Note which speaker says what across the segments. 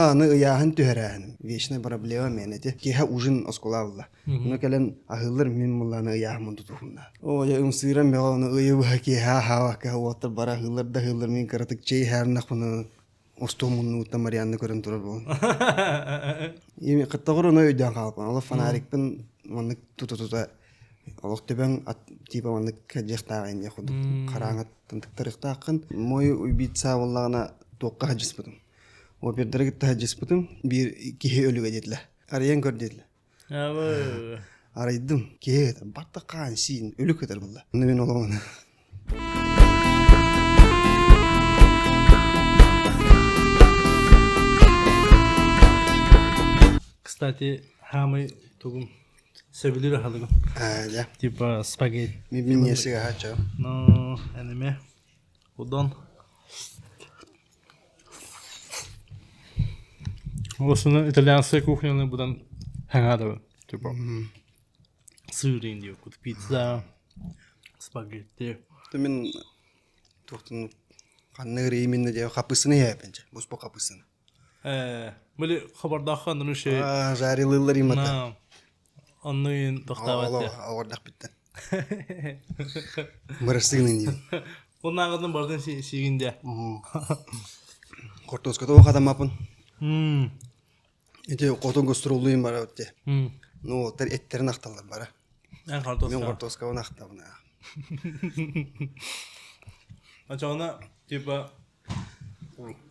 Speaker 1: Аны ыяһын түһәрәһин. Вечная проблема менете. Кеһә ужин осколалла. Ну келен ахыллар мин мулланы ыяһын тутуһунна. О, я умсырам меганы ыйыбы кеһә хава ка отыр бара хыллар да хыллар мин каратык чей хәрнәк буны остомунну тамарианны көрөн турар бу. Ими кыттагырына өйдән калпын. Алла фонарикпен маны тута Олох төбәң типа маны кәҗәхтагын я худу. Караңат тынтыктырыктакын. Мой убийца боллагына тоққа хаҗиспытым. О бердерге таҗиспытым. Bir кихе өлүгә дитле. Арыян көрдүле.
Speaker 2: Ава.
Speaker 1: Арайдым. Кихе батта кан син өлү көтөр булды. Мен оламын.
Speaker 2: Кстати, хамы тугум seviliyor halıgım.
Speaker 1: Ya.
Speaker 2: Типа спагетти.
Speaker 1: Мен несеге хача.
Speaker 2: Но, әніме. Одан. Осыны итальянская кухняны бұдан хаңады. Типа. Сыр инди окуд. Пицца, спагетти.
Speaker 1: Мен тоқтын канны именно де капысыны япенче. Боспо капысыны.
Speaker 2: Böyle xabardaqan onu şey.
Speaker 1: Жарилылар имата.
Speaker 2: Na. Onun toxtavatı.
Speaker 1: Авардак биттен. Мырысыгын ди.
Speaker 2: Onlardan bardan siginde.
Speaker 1: Кортоската окадам апын. Эти котон гостролуйм бара өтте. Ну, тер эттерин акталар бара.
Speaker 2: En kartoska.
Speaker 1: Мен кортоска актабына.
Speaker 2: Açana типа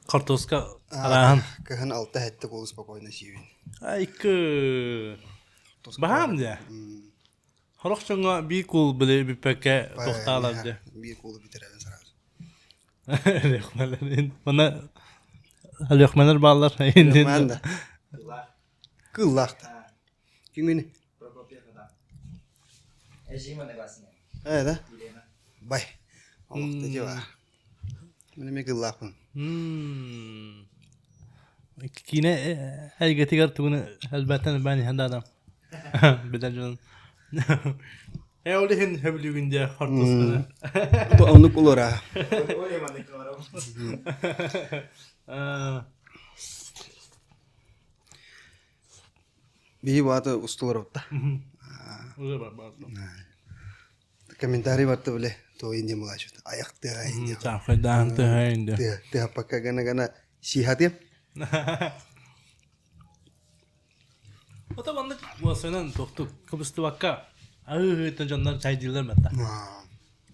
Speaker 2: kartoska arahan.
Speaker 1: Кахан алта хетте кол спокойно сивин.
Speaker 2: Айкы. Baham ya. Horokçanga bir kul bile bir peke toxtalardı.
Speaker 1: Bir kolu bitirelim sırası.
Speaker 2: Rehmelerin bana rehmeler bağlar.
Speaker 1: Ben de. Kıllakta. Kim beni? Evet. Bay. Allah'ta cevap. Benim mi kıllakın?
Speaker 2: Yine her getigar bunu elbette ben handa adam. Bedel canım. Öyle hen hebli günde hartosuna.
Speaker 1: Bu anlık olur ha. Bir batı ustalar otta. Komentari battı bile. To indi mulaşıt. Ayakta indi.
Speaker 2: Çafedan da indi.
Speaker 1: Te apakka gana sihatım.
Speaker 2: O da bana bu senin doktor Kıbrıs'ta vakka. Ağır canlar çay değiller mi hatta?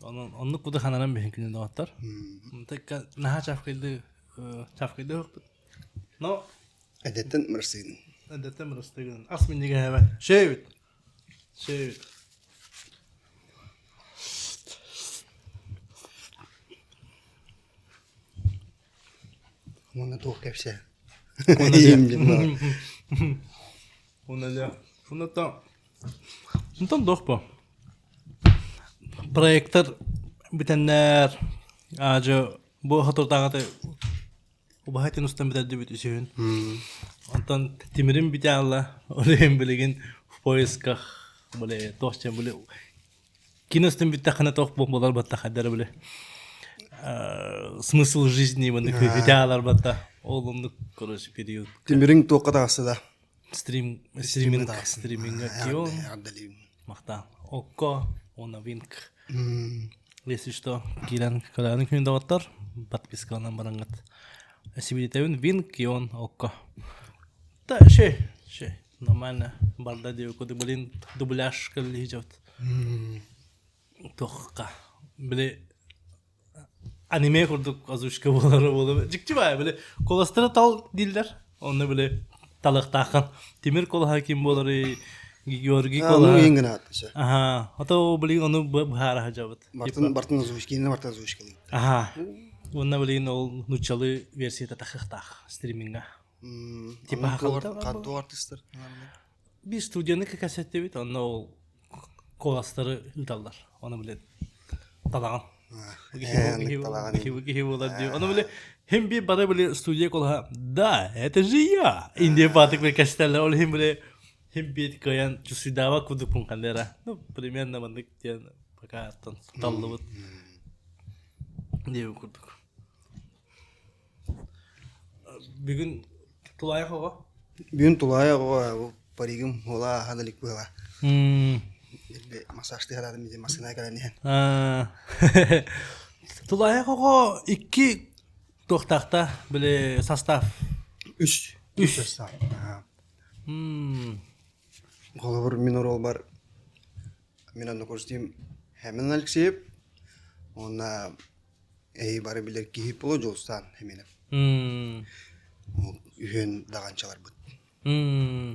Speaker 2: Onun kudu kanaran bir günde doktor. Tekrar naha çafkıydı yoktu. No.
Speaker 1: Adetten mırsın.
Speaker 2: Adetten mırsın. Asmin diye hemen. Şey.
Speaker 1: Ona doğru kepse.
Speaker 2: Bundan doch bu. Proyektör bitenler acı bu hatırdağı o bahatın ustan bitirdi bütün. Ondan timirim biter Allah. Olayım bilgin poiska böyle dostça böyle киностым бит тахана тох бомбалар батта хаддар böyle смысл жизни вот видеолар батта олумдук короче период.
Speaker 1: Тимирин тоқата асыда.
Speaker 2: Стриминг кион. Махта. Окко, она винк. Если что, киран каланы күнде оттар, подпискалардан барангат. Сибилитевин винк кион окко. Да, şey, нормально. Барда диyor коды блин дубляж кылы идет. Тоққа. Böyle anime kurduk azuşka boları. Cikci var böyle kolastırı tal diller. Onu böyle talık takan. Timir kol hakim boları. Giyorgi kola.
Speaker 1: Onu yengin attı.
Speaker 2: Aha. Hatta o böyle onu bahara hacabat.
Speaker 1: Bartın azuşki, Bartın azuşki.
Speaker 2: Aha. Onu böyle o nuçalı versiyete takık streaming'a. Tipa hakalda.
Speaker 1: Kadro artistler.
Speaker 2: Bir stüdyonun kasette bit. Onu o kolastırı ıtallar. Onu böyle talağın. Оно были хим би бара были студия кола. Да, это же я. Индия патик бы кастелла, ол хим были хим би каян чусидава куду пункандера. Ну, примерно мандык тен пока таллы вот. Дию курдук. Бүгүн Тулай хого.
Speaker 1: Бүгүн тулая го паригим хола хадалик была. Массажды хадады миде масына келенен.
Speaker 2: Тулай хого 2 тохтакта биле состав.
Speaker 1: 3 состав. Голобур минерал бар. Мен аны көрсөтөм. Hemen Алексеев. Она бары билер киіп болу жолстан hemen. Үйен дағанчалар бұд.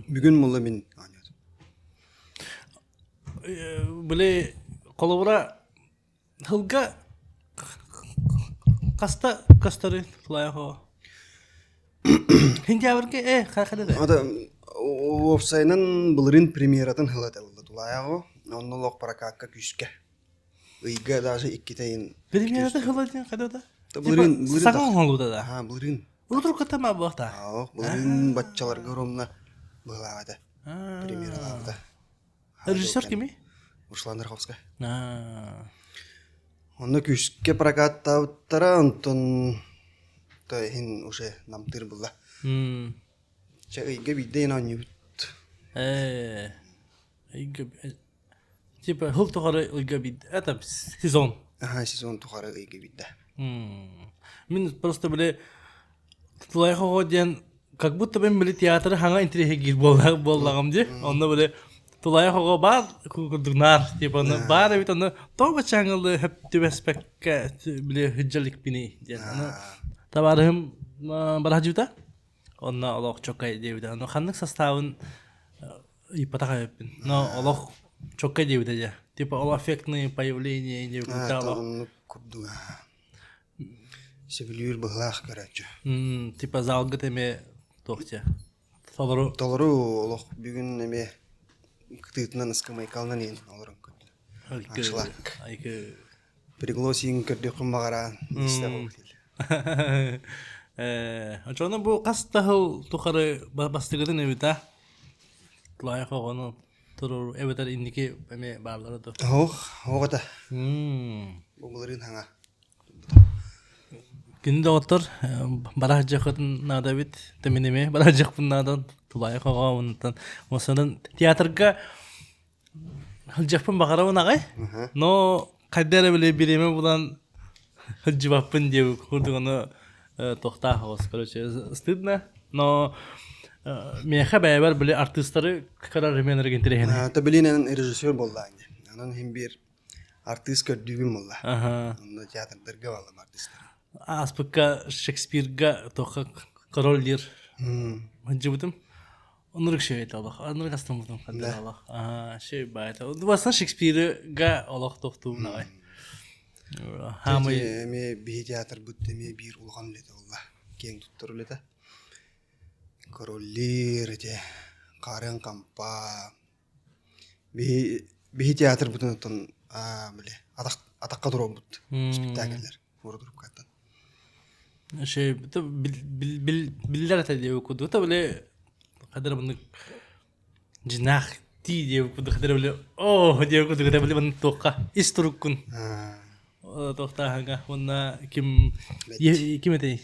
Speaker 1: Бүгін мұлы мен анет.
Speaker 2: Біле қолыбыра хылға қастары тұлай қоға. Хинди авырге қақады да?
Speaker 1: Ада офсайнан бұлырын премьератын хылады болды тұлай қоға. Оны лоқ паракакка күшке. Үйге даже 2 тайын.
Speaker 2: Премьераты хылады қады да?
Speaker 1: Бұлырын.
Speaker 2: Сағын қолуда да?
Speaker 1: Бұлырын.
Speaker 2: Ұлдыр қытама бұқта?
Speaker 1: Бұлырын батчаларға ромна бұлағады. Премьераларды.
Speaker 2: Режиссер кеме?
Speaker 1: Руслан Раховска. Оны күшке прокаттауттара, онтон тайын уже намтыр бұлла. Үйге бидейін аны үт.
Speaker 2: Типа хыл тұғары үйге бит. Это сезон.
Speaker 1: Сезон тұғары үйге бидді.
Speaker 2: Мен просто біле Тулай хого ден как будто ben біле театры хаңа интереге гир болдағым де. Онда біле Тулай хого бар күрдігнар. Типа оны бар бит оны тоғы чаңылы хөп төбеспекке біле хүджалік біне. Табарым бара жүта. Онна олық чокай дейбіді. Оны қандық составын ипатаға өппін. Но олық чокай дейбіді де. Типа ол эффектные появления дейбіді.
Speaker 1: Оны күрдіға. Севилюр бұғлақ көрәтші.
Speaker 2: Типа залғы теме тоқты. Толыру
Speaker 1: олық бүгін неме күтітінен ұскамай қалынан ең олырын көтті. Ақшылақ. Приглосиң көрді құмбағаран. Істі қоқтел.
Speaker 2: Очоны бұл қастағыл тұқары бастығыдың өбіта. Лайық оғаны тұрыр өбітер индеке әме барлары тұр.
Speaker 1: Оғыта. Бұғылырын хаңа.
Speaker 2: Күнді оттыр, барақ жақытын нада бит, тәменеме, барақ жақпын надан тұлайы қоға ұнытын. Осының театрға жақпын бағара ұнағай, но қайдары біле береме бұдан жібаппын деу көрдіғыны тоқта қоғыз. Короче, стыдно, но меха бәйбар біле артистары қара ременерген терехені.
Speaker 1: Та білен режиссер болды әнде. Анан хем бір артист көрдігім болды. Онда театрдарға балым артисттар. Аспыкка
Speaker 2: Шекспирга тоха королдир. Ханжыбытым. Онырык şey ayta Аллах. Онырык астамбытым кандай Аллах. Şey байта. Басна Шекспирга Аллах тоқту нагай.
Speaker 1: Хамы эме би театр бүтте ме бир улган лете Алла. Кең туттур лете. Королдир те Карын кампа. Би театр бүтүн тон биле атакка туруу бут. Спектакльлер. Ордуруп каттан.
Speaker 2: Şey biller ata diye okudu. Tabi böyle kadar bunu cinah diye okudu. Kadar böyle diye okudu. Kadar böyle bunu toka isturukun. Tokta hanga. Ona kim ete?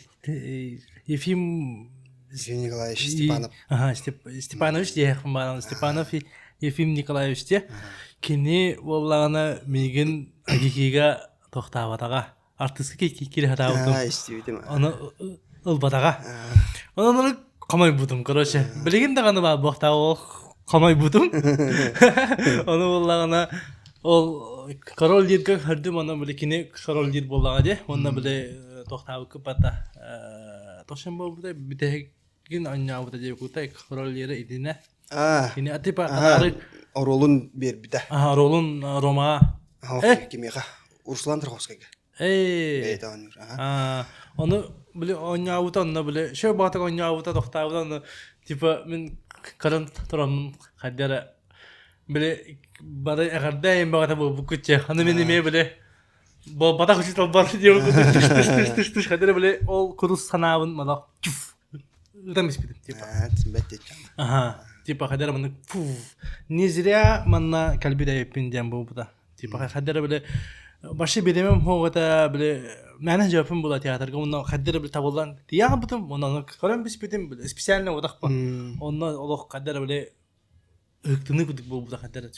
Speaker 2: Yefim
Speaker 1: Николаевич Степанов.
Speaker 2: Степанович diye kumbaran Степанов Yefim Nikolaevich diye. Kini vallahi megen agikiga tokta vataga. Артистке кире хата алдым. Аны ылбатага. Аны камай будым, короче. Билген даганы бар бакта ол камай будым. Аны боллагана ол король дирге хардым аны билекине король дир боллага де. Онда биле токтабы кыпата. Тошен болду битеген аньяута деп кутай король дире идине. Кини атипа
Speaker 1: ролун бер бите.
Speaker 2: Ролун Рома.
Speaker 1: Кимега Руслан Раховскага.
Speaker 2: Оны біле ойнауыта, оны біле шөй бағытық ойнауыта тоқтауыта, оны типа мен қырын тұрамын қаддары біле бады әғарда ең бағыта бұл бүкітше. Оны мен еме біле бада құшет ол бар деп түш қаддары біле ол күріс санауын мадақ ұтам еспедім. Типа қаддары мұны не зря манна кәлбида еппен дем бұл бұда. Типа қаддары біле başı bilemem hoğata bile mene cevapım bula teatrga ondan kaddere bir tabulan diye bıtım ondan karan biz bitim bile spesialne odak ba ondan olak kaddere bile ıktını guduk bu da kaddere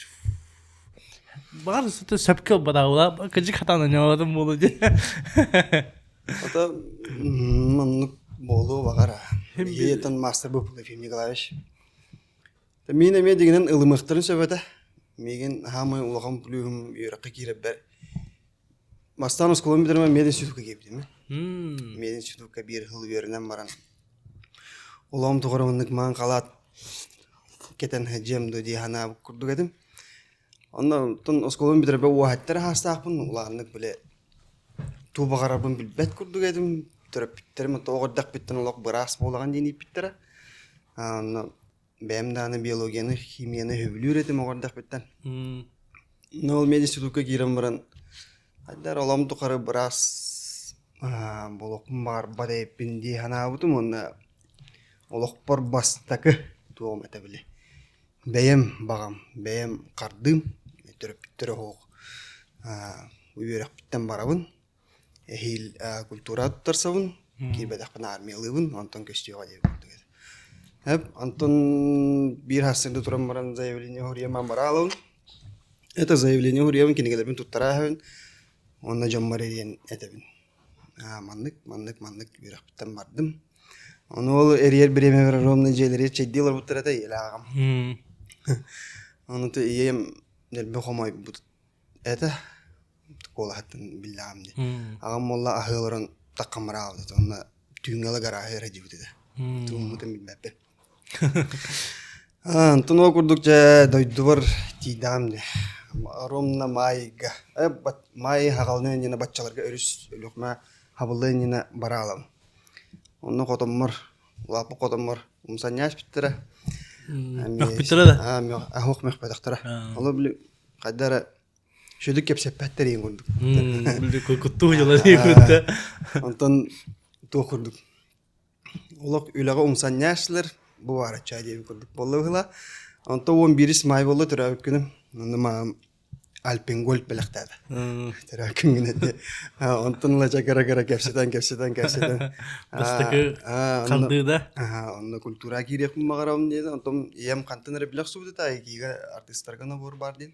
Speaker 2: Barısı da söpke badavla gıcık hatana ne oldum bulu diye.
Speaker 1: Ата маннык болу багара. Иетен мастер бу Ефим Николаевич. Мен эме дегенен ылымыктырын сөбөтө. Меген хамы улаган плюгум юракка кирип бер. Мастан школаны битерме медицин институтка кепдим. Медицин институтка бир жыл беренен баран. Улам тогоромындык ман калат. Кетен хаджем ди хана курдук эдим. Онда тон школаны битербе уахаттар хастакпын уларнык биле туба гарабын билбет курдук эдим. Төрөптөрмө тогордак биттен улак бирас болган дейни биттер. Аны бемданы биологияны, химияны хөбүлүр этим огордак биттен. Нол медицин институтка кирем баран. Айдар олам тукары бирас болокун бар бадайпин ди хана бутум онда олокпор бастакы туом эте биле. Бейем багам, бейем кардым, төрөптөрө хок. Уйрак биттен барабын. Эхил культура тарсабын, кирбедакпын армиялыбын, антон көстүгө деп көрдүк. Антон бир хасында турам баран заявление хурияман баралын. Это заявление хурияман кинегелербин туттарахын. Онна жоммарен этебин. Маннык бирак биттен бардым. Оны ол эрьер биреме ровный жерлери чеддилер буттарата элагам. Оны то ием нербе хомой бут. Это колахатын билламди. Агам молла ахылырын таккамырабды. Онна түйүнгалы гарахы радибуды. Тумутун билбеппе. Антон окурдук же дойдубар тидамди. Ромна майга. Май хагалны нина батчаларга өрүс өлөкмө хабылын нина баралам. Онно котоммор, лапы котоммор, умсаняш биттере.
Speaker 2: Мөх биттере да?
Speaker 1: Ахук мөх бадактара. Оло били кайдара шөдүк кепсеппеттер ең көрдүк.
Speaker 2: Били куттуу жылар ең көрдү.
Speaker 1: Антон токурдук. Олок үлага умсаняшлар бу ара чай деп көрдүк боллугула. Антон 11 май болду төрөп күнүм. Нема Альпенгольд белектеді. Тәрі күнгінеді. Онтын лача кара кәпсетен.
Speaker 2: Бастықы қанды да?
Speaker 1: Онда культура керекпін мағарауын деді. Онтын ем қантыныры білек сұбыды та, екеге артисттарғана бар деді.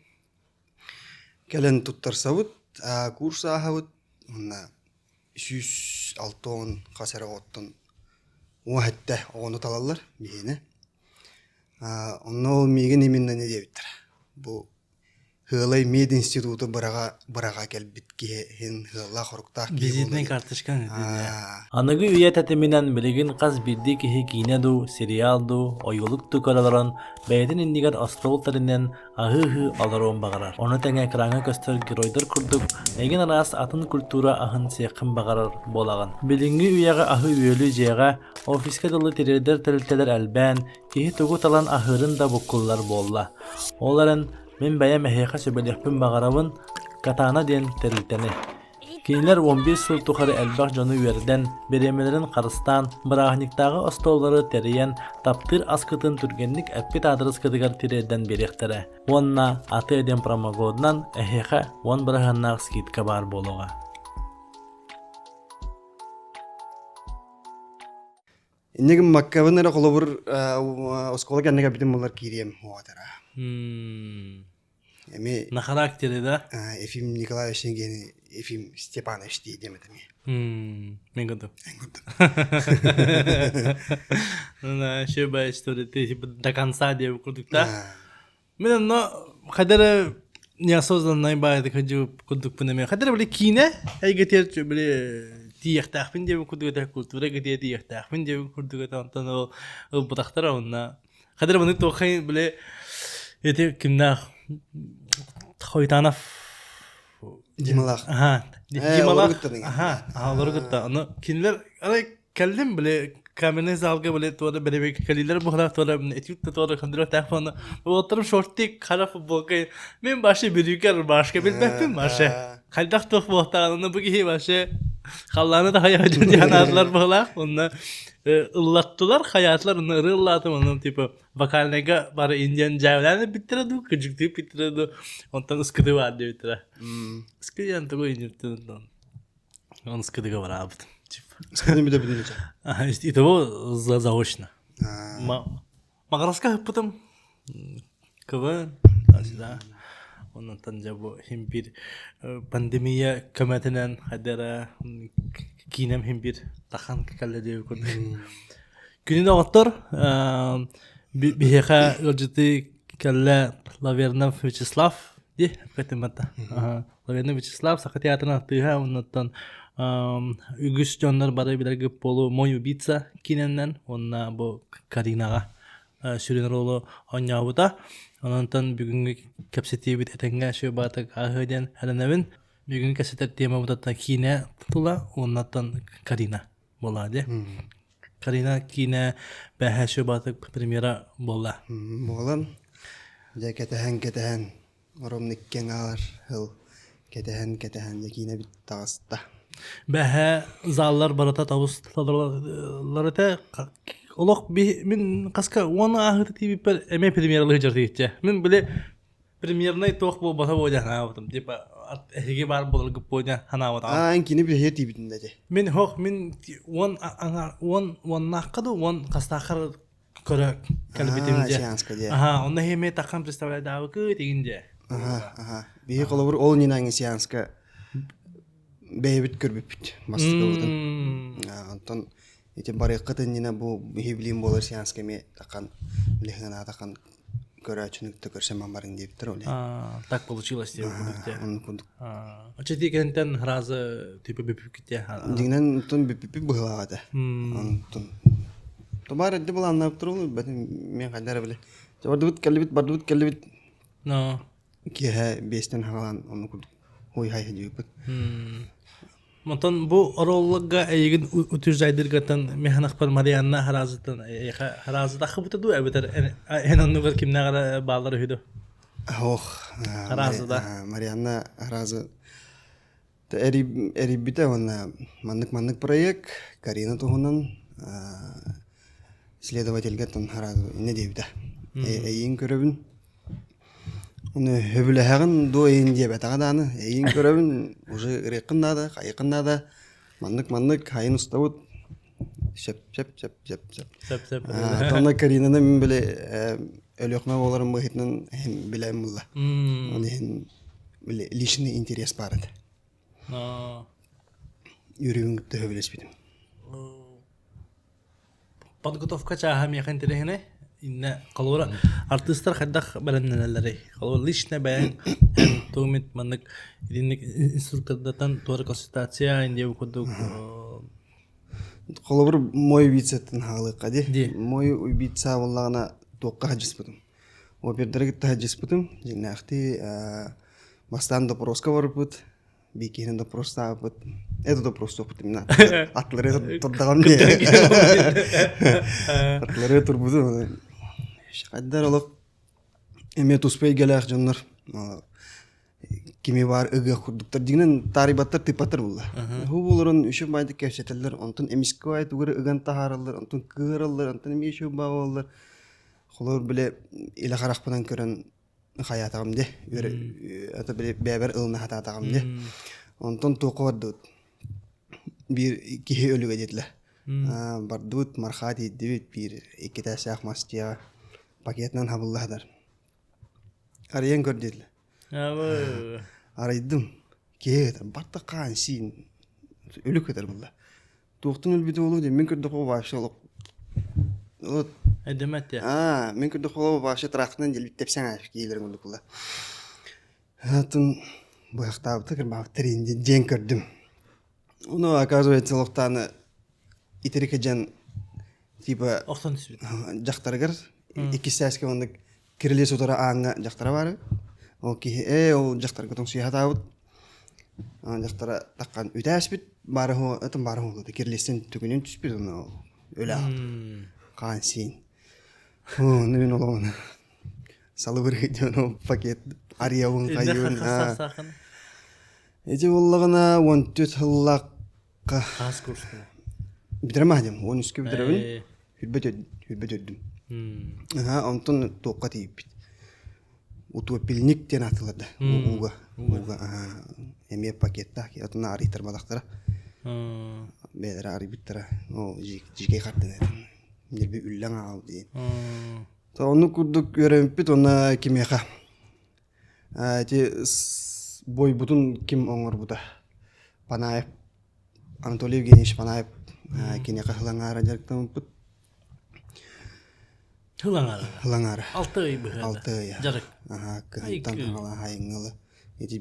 Speaker 1: Кәлін тұттарса бұд, курс аға бұд. Онда 106 қасары оттын. Оғатта оғыны талалар, бейіні. Онда ол меген еменді не дебіттір. Бұл Хылай мед институты бырага келбитке хин хыла хорукта ки.
Speaker 2: Визитный карточканы.
Speaker 3: Аныгы үйе тәтеминен билигин қаз бирди кихи кинеду, сериалду, ойгулукту көрөлөрөн, бәйдин индигер астролтаринен ахы аларон багарар. Оны тәңе экраңа көстөр геройдор курдук, эгин арас атын культура ахын секин багарар болаган. Билинги үйеге ахы үйөлү жега офиска дылы терердер тәрілтелер әлбән, кихи тугу талан ахырын да буккуллар болла. Оларын мен бәйәм әхейқа сөбәлекпін бағарабын катана ден тәрілтені. Кейінлер 15 сыл тұқары әлбақ жоны үйерден, беремелерін қарыстан, бірағниктағы остоллары тәрейен, таптыр аскытын түргенлік әппет адырыз кыдығар тирерден беректері. Онна аты әден промагодынан әхейқа он бірағаннақ скидка бар болуға.
Speaker 1: Иннегім Маккабын әрі қолыбыр оскола кәннеге бітім олар кейрем оғатыра.
Speaker 2: На характере, да?
Speaker 1: Ефим Николаевичтен гені Ефим Степанович дейдем етім.
Speaker 2: Мен көрдім. Шөй бай история, до конца деп көрдік, да? Мен но қадары неосознанно байды көрдік бұнымен. Қадары біле кейіне, әйгетер біле тияқтақпын деп көрдік өте, культура кетер тияқтақпын деп көрдік өте, онтан ол бұтақтар ауынна. Қадары бұны тоқайын біле это кимнах Хойтанов
Speaker 1: Дималах.
Speaker 2: Дималах. Олар гытта. Аны кинлер аны келдим биле камерный залга биле тода беребек келилер бухла тода этюдта тода кандыра тахфаны. Отырып шортик кара футболка. Мен башы бирюкер башка билбеппин башы. Кайдак тох бохтаныны буги башы Халланы да hayatı diyanarlar bağla. Onlar ıllattılar hayatlar onu ırılladım onun tipi vokalnega bara Indian javlarını bitirdi küçük deyip bitirdi. Ondan ıskıdı vardı bitire. Iskıdı yandı indirdi. Он ıskıdı var abi.
Speaker 1: Скажи bir bileceğim.
Speaker 2: И того заочно. Магараска потом КВН, да. Ondan tanja bu hem bir pandemiya kömetinden hadara kinem hem bir takan kalle diye konu. Günün otur biheha urjeti kalle Lavernov Vyacheslav di katemata. Lavernov Vyacheslav sakatiyatına tıha ondan ügüs jonlar bara bilerge polu moyu bitsa kinenden onna bu Karinaga sürün rolu oynayıbıda. Ondan bugünkü kapsetiye bit etenge şu batak ahıden helenevin bugünkü kaseter tema budata kine tula ondan Karina boladı. Karina kine behe şu batak premiera bolla.
Speaker 1: Bolan. Ja ketehen. Oromnikken ağır. Hıl. Ketehen. Yakine bit tağısta.
Speaker 2: Behe zallar barata tavusları da Olok min kaska onu ahırı tibi per eme premieralı jartıydı. Min bile premierine toq bu basa boja hanavatım. Tipa ehge bar bolgup boja hanavatım.
Speaker 1: Ankini bir heti bitinde de.
Speaker 2: Min hoq min one nakadu one kastakar kara kalbitimce.
Speaker 1: Seanska diye.
Speaker 2: Aha, onda heme takam представляет davı digince.
Speaker 1: Aha. Bir kolabur ol ninangi seanska bebit körbüpüt. Mastıka budun. Ondan Итен барыккатын нина бу хевлин болар сеанска ме такан лехана такан көрөчүнүктө көрсөм амбарын дептир оле.
Speaker 2: Так получилось тебе кудукте.
Speaker 1: Он кудук.
Speaker 2: Очети кентен разы типа бипикте.
Speaker 1: Дигнен тон бипип быглагада. Тон. Тобар эдде буланнап турулу бетин мен кайдара биле. Бардыбыт келбит.
Speaker 2: No.
Speaker 1: Кеhe бестен халан onu кудук. Ой хай хедип.
Speaker 2: Монтон бу ороллуга эйген утүржайдыргатан механакпар Марианна харазытын харазыда хыбыты ду эбетер эноннугар кимнагара баалары хүдү.
Speaker 1: Ох.
Speaker 2: Харазыда.
Speaker 1: Марианна харазы. Та эрибите она маннык проект Карина тугунан следовательге тон харазы не дейбита. Эйин көрөбүн. Оны хөбүлэһэгин до эйин бетагаданы эйин көрөбүн уже рекыннада, кайыкыннада маннык хайын устабыт шеп. Тонна Каринаны мен биле өлөкмө болорун быхытнын hem билем булла. Оны hem биле личный интерес бар эди. Юрүңүттө хөбүлөспүдүм.
Speaker 2: Подготовка чаха механ терехне инне калора артисттар хаддах бараннелери. Калора личный баян томит маннык идинник инструктордатан тора консультация инде кодук
Speaker 1: Колобур мой вицеттин халыкка ди. Мой убийца боллагана тоққа хаджиспытым. Опердерге таджиспытым. Жинахти бастан допроска барыпыт. Бикенин допроста апыт. Это допрос опытым на. Атлары турдаган не. Атлары турбуду. Шакайдар олок эме туспай келек жоннор. Кими бар ыгы курдуктар дигинен тарибаттар типаттар булла. Ху булурун үшү байды кепсетелер, онтун эмиске бай тугыр ыган тахарылар, онтун кыырылар, онтун эмишү баалар. Холор биле иле каракпынан көрөн хаятагым де. Ата биле бебер ылна хататагым де. Онтун токордут. Бир кихи өлүгө детле. Бардут мархати дебит бир иките сак мастия пакетнан хабылладар. Арыян көрдетле. Арайдым. Кетер, барта кан син. Өлүк кетер булла. Токтун өлбүтү болуу деп мен көрдү коо башлык. Вот.
Speaker 2: Эдемет я.
Speaker 1: Мен көрдү коо башы трактынан келип тепсең аш кийлер болду булла. Хатын буяктабы кырмак тренде ден көрдүм. Уну оказывается локтаны итерекежен типа
Speaker 2: Октон түспүт.
Speaker 1: жактаргар эки сәскө онда кирилес утара аңга жактара бары. Ол ол жактарга тоң суятабыт. Жактара таккан үтәспит бары хо атын бары хо кирилестен түгүнүн түспүт уну өлө кан син. Мен олону салып берген пакет ариябын кайын. Эже боллагана 14 хыллак
Speaker 3: Хас курску.
Speaker 1: Битеремәдем. 13 битеребин. Хүрбөт өддүм. Онтон тоққа тиіп. Утопильник тен атылады. Уга. Эме пакетта. Отына аритар балақтара. Бәдір ари биттара. Жеке қартын әдім. Нербе үлләң ағал дейін. Оны күрдік өремпет, оны кемеға. Бой бұтын кем оңыр бұта. Панаев. Анатолий Евгеньевич Панаев. Кенеға хылаңара жарықтан бұт. Хылаңара.
Speaker 3: 6 ай бұғады.
Speaker 1: 6 ай.
Speaker 3: Жарық.
Speaker 1: Кыһынтан хыңала хайыңалы.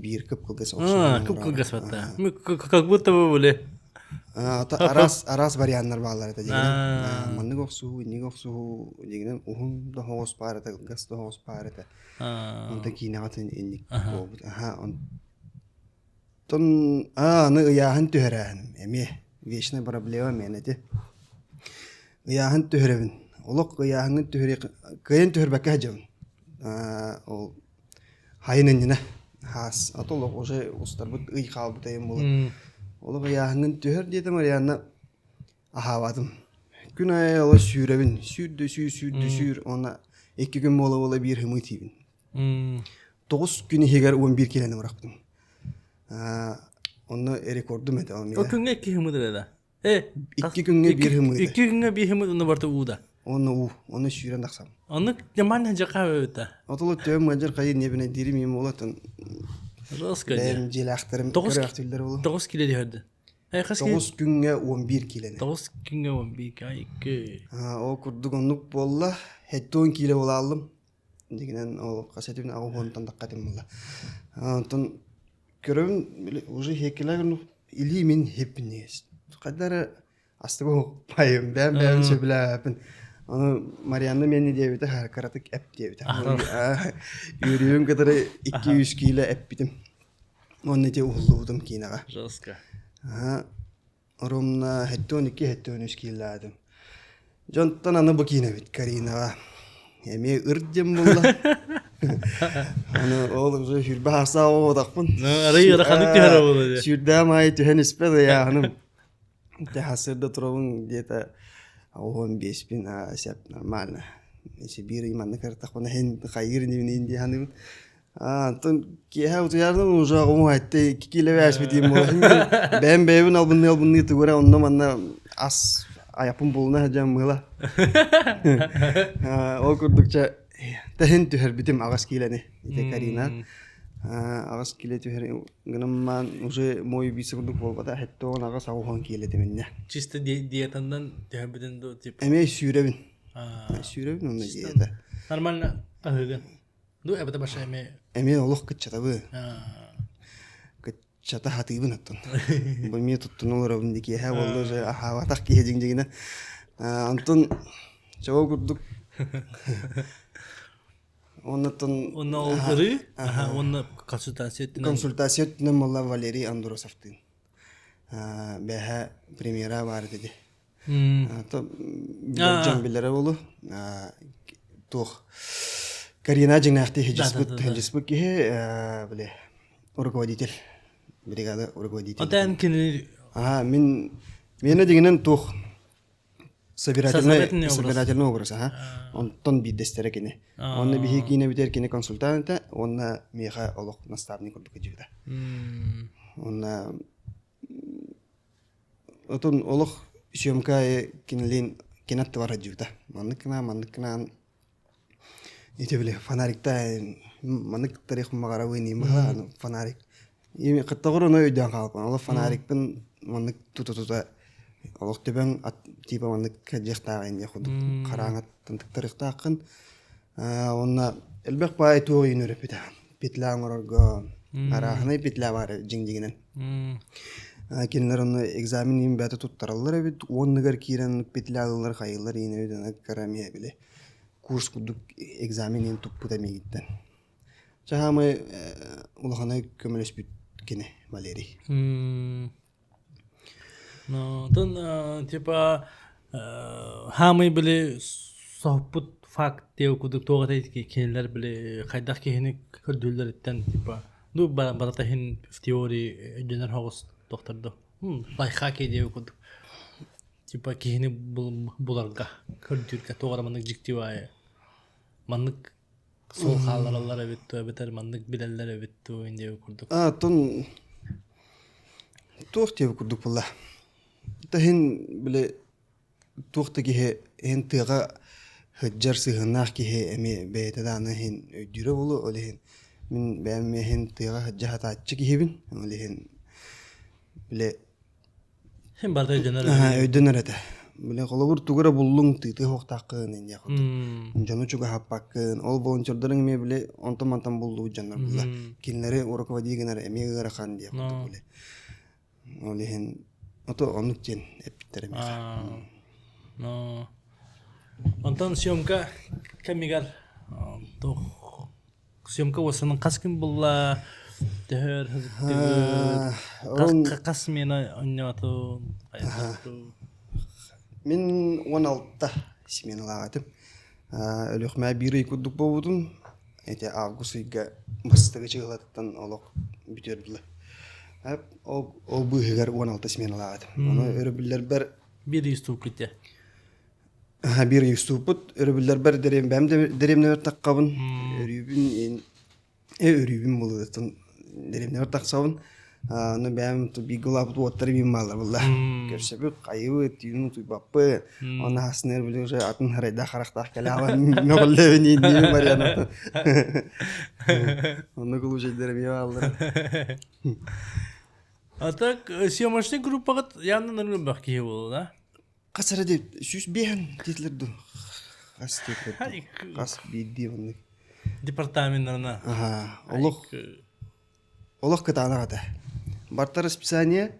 Speaker 1: Бир кып кылгас
Speaker 3: Кып кылгас батта. Как будто бы были.
Speaker 1: Арас варианттар баалар это деген. Манны гоксу, ни гоксу деген ухун да хос пар это, гас да хос пар это. Онда кинагатын инник болбут. Тон аны яхан төһөрәһен. Эме вечная проблема менете. Яхан төһөрәбин. Олок яхан төһөрә кыйын төһөрбәккә җан. Ол хайнынына хас атолок уже устарбыт ый калбыт эм болот. Олог яһыңын төһөр диете Марианна ахавадым. Күн ай ала сүребин, сүр, она 2 күн бола бир хымы тибин. 9 күн хегер 11 келени барактым. Оны рекордум эте ал мене.
Speaker 3: О күнгө 2 хымыдыр эда.
Speaker 1: 2 күнгө 1 хымы.
Speaker 3: 2 күнгө 1 хымыд уну барты ууда.
Speaker 1: Оны сүрен даксам.
Speaker 3: Оны жаман жака өтө.
Speaker 1: Отолу төм мажар кайын небине дирим им болотун.
Speaker 3: Жестко.
Speaker 1: Бем желактырым көрөктүлөр болу.
Speaker 3: 9 кило дөрдү.
Speaker 1: 9 күнгө 11 келени.
Speaker 3: 9 күнгө 11 кайкы.
Speaker 1: О курдугонлук болла, 10 кило бола алдым. Дегенен ол касетин агонтан даккатым болла. Антон көрөм уже хекелер или мен хепнес. Кадары астыгы пайым, бем сөбүлөпүн. Аны Марианна мени дебите харакаратык эп дебите. Юрийим кадары 200 кило эп битим. Онны те уллуудум кинага.
Speaker 3: Жестко.
Speaker 1: Ромна 12 кило адым. Жонтан аны букина бит Каринага. Эме ырдем болла. Аны ол уже хүрбө хаса одакпын.
Speaker 3: Арыйга ханып төхөр болду.
Speaker 1: Сүрдө май төһөн испеде я ханым. Те хасырда турабын где-то 15 бин сеп нормально. Если бир иманны картахпана хен хайыр невинди ханым. Антон кеха утуярдын уже гомайтты 2 кило ваш битим бол. Бем бебин албынны тугура онно манна ас аяпын болуна жам мыла. Ол курдукча тахин төһөр битим агас килени. Ите Карина. Агас киле төһөр гынаман уже мой бисурдук болбада хеттон агас агухан киле деменне.
Speaker 3: Чисто диетандан төһөбүдөн до тип.
Speaker 1: Эме сүйребин. Сүйребин онда диета.
Speaker 3: Нормально агыгын. Ду эбата баша
Speaker 1: Эме олох кытчатабы. Кытчата хатыбын аттан. Бу ме туттун олор биндики ха болду же ахаватак киһежиң дегене. Антон жоо курдук. Оннотон
Speaker 3: Онна олгыры, онна консультация
Speaker 1: молла Валерий Андросовтын. Бэха премьера бар деди. То жан билere болу. Тох Карина жинахты хежиспут ке биле руководитель бригада руководитель.
Speaker 3: Атан кини
Speaker 1: Мені дегенен тох собирательный образ, он биддестері кені. Онны бихи кіне бітер кені консультанта, онна меха олық наставник олдық жевда. Онна отын олық съемка кенелен кенатты бара жевда. Манныкына ете біле фонарикта маннык тарих мағара өйні мыға фонарик. Қыттағыр оны өйден қалып, олық фонарикпен маннык тута олық төбен типа маннык жақтағын яқуды қараңат тындықтарықта ақын. Онна әлбәк бай туғын өріп беді. Петля аңырға арағынай петля бары жеңдегінен. Келінер оны экзамен бәті тұттаралар әбет. Онныгар кейрен петля алылар қайылар ені өйден қарамия біле. Курс күдік экзаменен тұппыда мегіттен. Жағамай ұлғана көмілес бүт кені Валерий.
Speaker 3: Тон типа хамы биле сохпут факт деу кудук тоога тайки кенелер биле кайдак кехини көрдүлөр иттен типа ду барата хин теория жөнөр хогус докторду
Speaker 2: Лайха кейде курдук. Типа кихини буларга көрдүргө тоора маннык жиктибай. Маннык сол халлар эбитту, бетер маннык билелер эбитту инде курдук.
Speaker 1: Тон туох теп курдук була. Тахин биле туохта кихе хен тыга хыджар сыгынах кихе эми бетеданы хен өйдүрө болу оле мен бәме хен тыга хыджа хатачы кихебин оле хен биле
Speaker 2: Хем барда жанар.
Speaker 1: өйдөнөр эте. Биле колобур тугара буллуң тыты хоктакын инде курдук. Жону чуга хаппакын ол волонтердерин эме биле онтон булду жанар була. Кинлери руководителер эме гырахан дия курдук биле. Оле хен ото онуктен эпиттер эме.
Speaker 2: No. Антон съемка камигар. То съемка осының қаскин булла төр қас мені ойнату.
Speaker 1: Мен 16-та сменалағатым. Өліқмә бірі күдік болудым. Әте август үйге бастығы чығылаттан олық бүтерділі. Ол бұғығар 16-та сменалағатым. Оны өрі бір
Speaker 2: Bir yüstü kütte.
Speaker 1: Bir yüstuput örübüller ber derem bem deremne ver takkabın örübün buludun deremne ver taksabın no bem to bir gulap water bir malar valla körsebü kayı tiyunu tu bappı ona hasner bilir atın harayda karakter kalavan ne oldu beni diye Mariana onu kulu derem ya Allah
Speaker 2: Atak съемочный группаға yandan ürün bak ki oldu da.
Speaker 1: Kasar edip süs beğen titlerdi. Kas titlerdi. Kas bildi onu.
Speaker 2: Департаментlerine.
Speaker 1: Олох кытана ката. Барта расписание,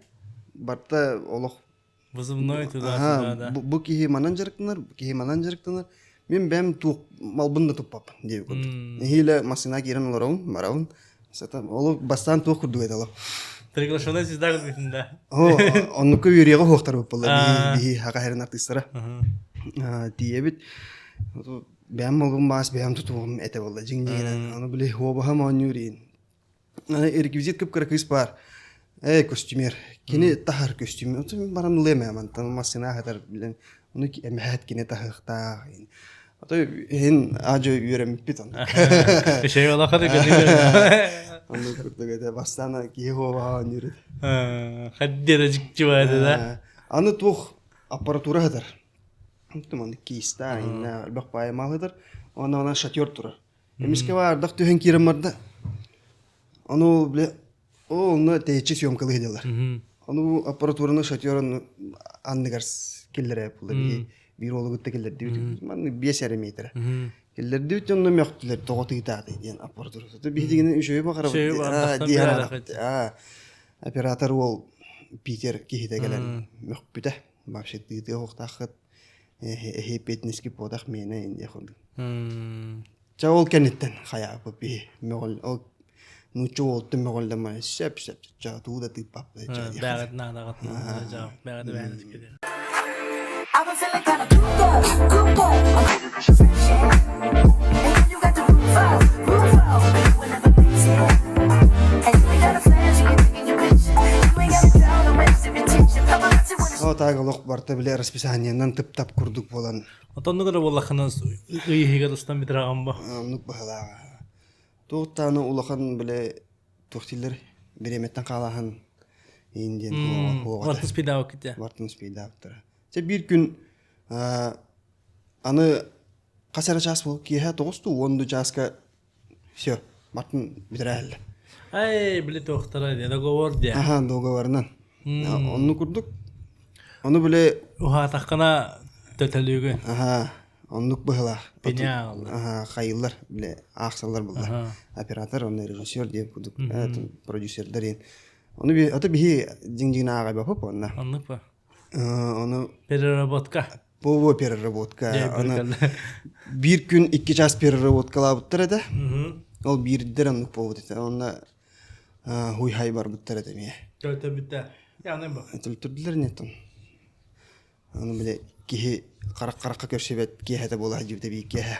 Speaker 1: барта олох.
Speaker 2: Вызывной туда да.
Speaker 1: Бу кихи манан жарыктанар. Мен бәм тук малбында туппап деп кот. Хиле машина кирен олорун, мараун. Сата олох бастан тук курду эдало.
Speaker 2: Приглашенный сюда где-то.
Speaker 1: Onu köyürüye hohtar bapala bir hakaheren artistlara. Diyebit. Ben malum bas ben tutum ete valla jingine. Onu bile hoba ham oynurin. Rekvizit kıp kırkız par. Kostümer. Kine tahar kostümü. Otu baran leme aman. Tan masina kadar bilen. Onu ki emehet kine tahta. Otu hen acı yürem piton.
Speaker 2: Şey ola kadar gönül.
Speaker 1: Onu kırkta gede bastana ki hoba oynurin.
Speaker 2: Haddere jikti vardı da.
Speaker 1: Anı tuh aparatura kadar. Tuman kista inna bak paya mal kadar. Ona şatıyor tura. Emiske var dak tühen kirim vardı. Onu bile onu teçhis yomkalı ediyorlar. Onu aparaturunu şatıyorun anlıgars killer yapıldı. Bir oğlu gitti killer diyor. Man bir seri metre. Killer diyor ki onu mektuler toğutu itaat ediyen aparaturu. Bir diginin şöyle bakar.
Speaker 2: Şey var.
Speaker 1: Diğer operator ol Peter kihide gelen mekbüte. Başet diye hoqtaqat hep etniski podaq mene indi xondu. Çavol kenetten xaya papi megol o nuço oltu megol da ma sep çatu da tipap.
Speaker 2: Bəğət nada qatna. Bəğət bəğət gedir.
Speaker 4: I've been feeling kinda cooped up. I'm ready for some fresh air. And when you got the roof out, we'll never fix it. And you ain't got a flash, you can take your picture. You ain't got a doubt, I'm ready to retention. Paparazzi wanna
Speaker 1: O tağılıq barta bile raspисаниянан тып-тап курдук болан.
Speaker 2: Оtonnu kadar vallahınız ıyıhiga dostan bitirağın ba.
Speaker 1: Nuk bahalağa. Tuğtağını ulaqan bile tuğtiller biremetten qalağın indiyen hoğata.
Speaker 2: Vartın spida vakit ya.
Speaker 1: Vartın spida vakitara. Bir gün anı kasara ças bu kiha toğustu ondu çaska все Martın bitirəl.
Speaker 2: Ay bile tohtara diye da govor diye.
Speaker 1: Aha dogavarından. Onu kurduk. Onu bile
Speaker 2: Oha takkana tötəlügü.
Speaker 1: aha onluk bahala.
Speaker 2: Bina oldu.
Speaker 1: Aha hayırlar bile aksallar buldu. Operator onu rejissör diye kurduk. Evet prodüserler yen. Onu bir ata bir jing ağa yapıp onunla.
Speaker 2: Anlık ba.
Speaker 1: Onu
Speaker 2: Переработка.
Speaker 1: bu переработка. Bir gün 2 час переработкалап буттырады. Ол бирдер анлык болду. Онда хуй хай бар буттырады ме.
Speaker 2: Tötə bitti. Yani bak.
Speaker 1: Төлтүрдүлөр нетон. Аны биле кихи карак-каракка көрсөбөт кихете бола жибде би кихе.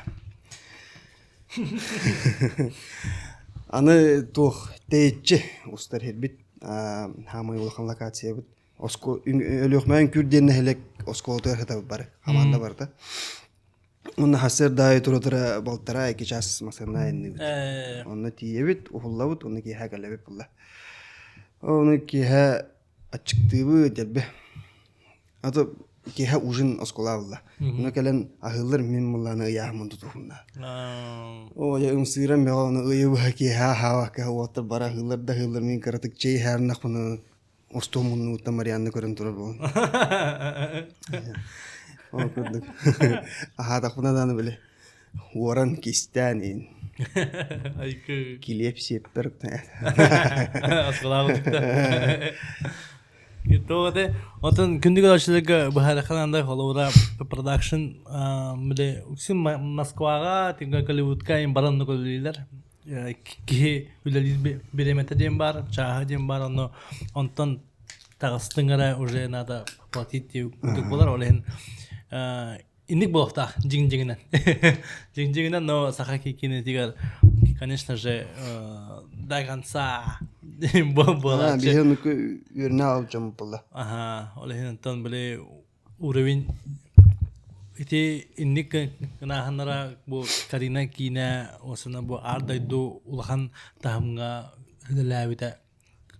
Speaker 1: Аны тух тейчи устар хербит хамай улахан локация бут. Ölüөхмән күрден хелек осколтер хата бар. Хаманда бар да. Онна хасер дай туротара балтара 2 час масына инни. Онна тиебит, ухуллабыт, онна ки хакалабыт булла. Онна ки ха ачыктыбы дебе. Ата ки ха ужин осколавла. Онна келен ахыллар мин мулланы яхмын тутуфунда. О я умсырам меганы ыйыбы ки ха хава ка отыр бара хыллар да хыллар мин каратык чей харнах буны остомунну утамарианны көрөн турар бу. О күрдүк. Аха тахунадан биле. Оран кистанин.
Speaker 2: Айкы.
Speaker 1: Килеп сеппер.
Speaker 2: Аскалабыта. Гитоде отон күндүк ашылыгы бахараханандай холора продакшн биле үксин Москвага тинга Голливудка ин баранны көрүлөр. Ки үлелис беремете дем бар, чаха дем бар, онтон тагыстыңара уже надо платить күндүк болар олен. Инник болокта жиң-жиңинен. Жиң-жиңинен, но сахаки кинетигер, конечно же, до конца болар.
Speaker 1: Бихен үрнө алып жамып болду.
Speaker 2: Ага, олен тон биле уровень ити инник гынаханара бу Карина кине осына бу ардайду улахан тахымга ләбите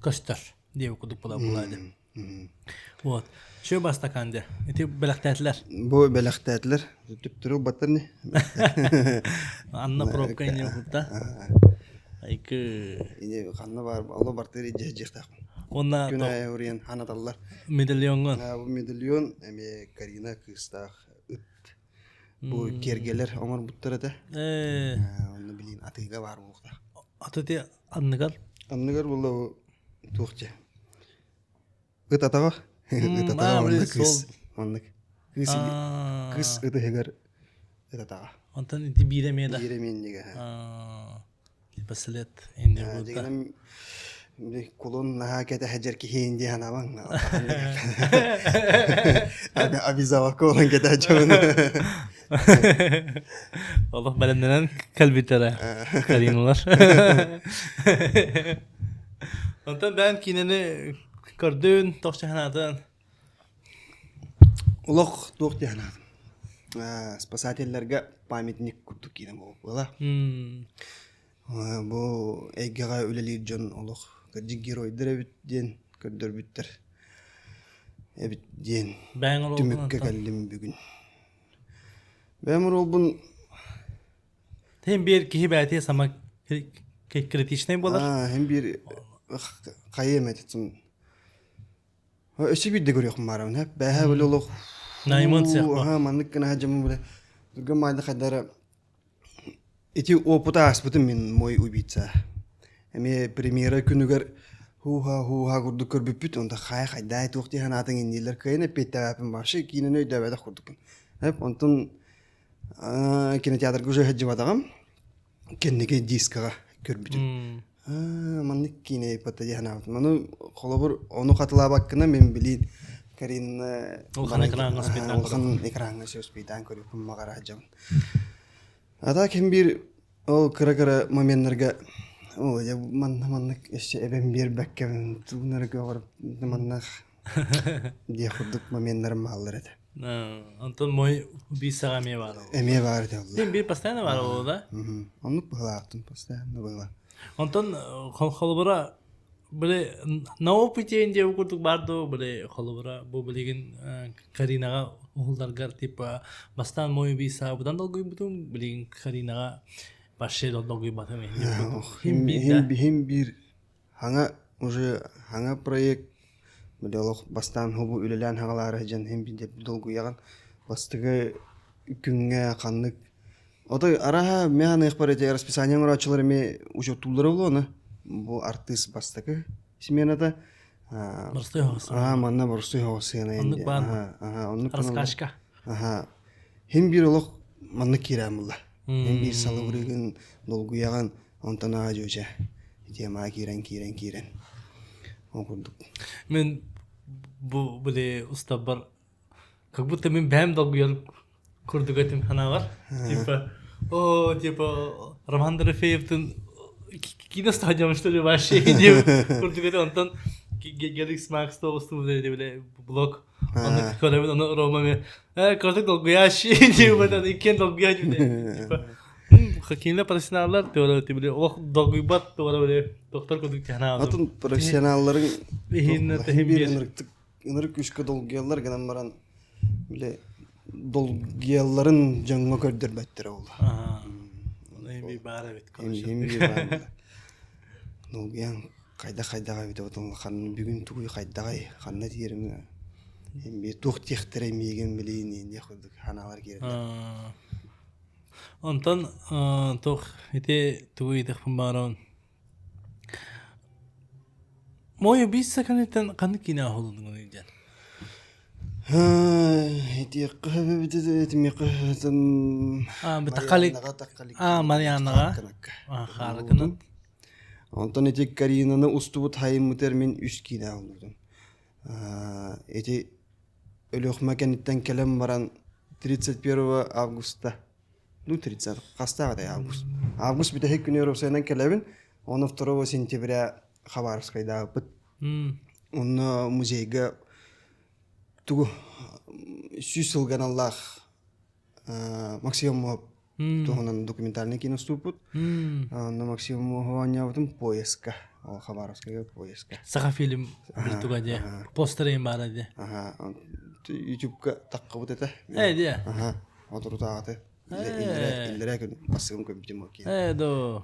Speaker 2: көстөр деп кудук булады. Вот. Şu bastakande. Iti belaktetler.
Speaker 1: Bu belaktetler. Tüptürü batırni.
Speaker 2: Anna probka ine hutta. Aykı.
Speaker 1: İne kanna var. Allah barteri jehjehtak.
Speaker 2: Ona
Speaker 1: Günay oriyen hanatallar.
Speaker 2: Milyongun.
Speaker 1: Bu milyon eme Karina kıstak. Bu kergeler omar buttara da. Onu bilin atıga var bu da.
Speaker 2: Atı anныгар.
Speaker 1: Anныгар bu tuğça. It atağa. It atağa
Speaker 2: Ah,
Speaker 1: onlık
Speaker 2: böyle
Speaker 1: kız.
Speaker 2: sol.
Speaker 1: Onlık. Kız it heger. It atağa.
Speaker 2: Ondan iti biremeye da.
Speaker 1: Yeremeyin diye.
Speaker 2: Basalet indi burada.
Speaker 1: Diyelim kolon naha kete hacer ki hindi hana bang. Abi zavak olan kete hacer.
Speaker 2: Allah belemden kalbi tere. Karinalar. Ondan ben kineni gördün, tohçahanadın.
Speaker 1: Улох туох тиhanadın. Спасательлерге памятник курдук кийдем болуп. Бу эгега үлелир жон улох кырдык геройдер эбитден көрдөрбүттер. Эбитден
Speaker 2: Ben ol
Speaker 1: түмүккө келдим бүгүн. Бемир олбун
Speaker 2: Hem bir kişi belki sama kritik bolar.
Speaker 1: hem bir кайым этсин. Өсү бирде көрөкмүн барам, хеп. Бэхэ бөлө улох
Speaker 2: Найман сияқты.
Speaker 1: Ага, мандык кына хажымы биле. Durga майда кайдара эти опыта аспытым мен мой убийца. Эме премьера күнүгөр хуха курдук көрбүппүт, онда кайдай тукти ханатын индилер кайны петтапым башы кинен өйдөбөдө курдук. Хеп, онтон кинотеатрга уже хажыбадагам. Кеннеге дискага көрбүтүм. Мандык кине патта жаханабыт. Маны колобур ону катылабаккына мен билин Карин
Speaker 2: Улхан экранга спидан
Speaker 1: улхан экранга спидан көрүпүм магара жам. Ада ким бир ол кыра моментлерге о я мандык эше эбен бир бекке тунарга барып мандык дия худук моменттер маллар эди.
Speaker 2: Антон мой убийцага ме бар.
Speaker 1: Эме бар да.
Speaker 2: Sen bir pastane var o da.
Speaker 1: Onu bağlattım постоянно было.
Speaker 2: Антон холбора böyle ne opite ince okuduk bardo böyle холбора bu bilgin Karinaga oğullargar tip bastan moy bir sahabudan dalgı bütün bilgin Karinaga başşey dalgı batım.
Speaker 1: Hem bir hanga уже hanga proyekt Мөдөлөк бастан хобу үлелән хагалары жан hem bir деп долгу яган бастыгы күнгө каннык. Отой ара мен ихбарете расписание урачылары ме уже тулдыры болону. Бу артист бастыгы сменада
Speaker 2: Барсты хос.
Speaker 1: манна барсты хосына
Speaker 2: Онлук
Speaker 1: энди.
Speaker 2: бар.
Speaker 1: Онлук
Speaker 2: Раскашка.
Speaker 1: Hem bir олох манны кирамылла. Hem bir салыбырыгын долгу яган онтана жөжө. Тема кирен. Окудук.
Speaker 2: Men bu böyle usta var. Как будто мен бәм долгу kurduk etim hana var. Типа Роман Дорофеевтің кино стадионы что ли вообще деп kurduk etim ondan Gelix Max da olsun böyle blog. Onu kolemen onu Roma kortek dolguyaş diyor bana iken dolguyaş diyor. Hakimle profesyoneller diyorlar böyle o dolguybat diyorlar böyle doktor koduk yana aldım.
Speaker 1: Atın profesyonellerin
Speaker 2: Behinne tehim
Speaker 1: bir
Speaker 2: bir.
Speaker 1: ınırık güçke dolguyalar gelen baran bile dolguyaların canına kördürmettir oldu.
Speaker 2: Aha. Onu bir bara evet konuşalım.
Speaker 1: Hem bir var. Dolguyan kayda bide otun kanın bugün tuğu kayda kanna diyerim. Hem bir tuğ tihtere miyen bileyim diye koyduk hanalar geldi.
Speaker 2: Ondan toh ite tuğu dıkpın baron. Moya biz sakaneten kanık yine ahulun onu diyeceksin.
Speaker 1: Hediye kahve bide etimi kahvetim.
Speaker 2: Betakalik. Marianaga. Harikın.
Speaker 1: Ondan eti Karina'nı ustubut hayım termin üskine aldım. Eti ölüğme kenitten kelem varan 31 Ağustos'ta. 30 Kastada Ağustos. Ağustos bide hek günü Rusya'dan kelebin. 12 Sentября Xabarovskayda bit. Onu muzeyge tuğ süsülgen Allah Максимум тугунан документальный киноступут. На Максимум хования ватым поездка. Ол Хабаровская поездка.
Speaker 2: Саха фильм битуга де. Постеры бара де.
Speaker 1: Ага. YouTube-ка таккабыт это.
Speaker 2: Де.
Speaker 1: Ага. Отурутааты. Илдерэ күн басыгым көбүтүм оки.
Speaker 2: До.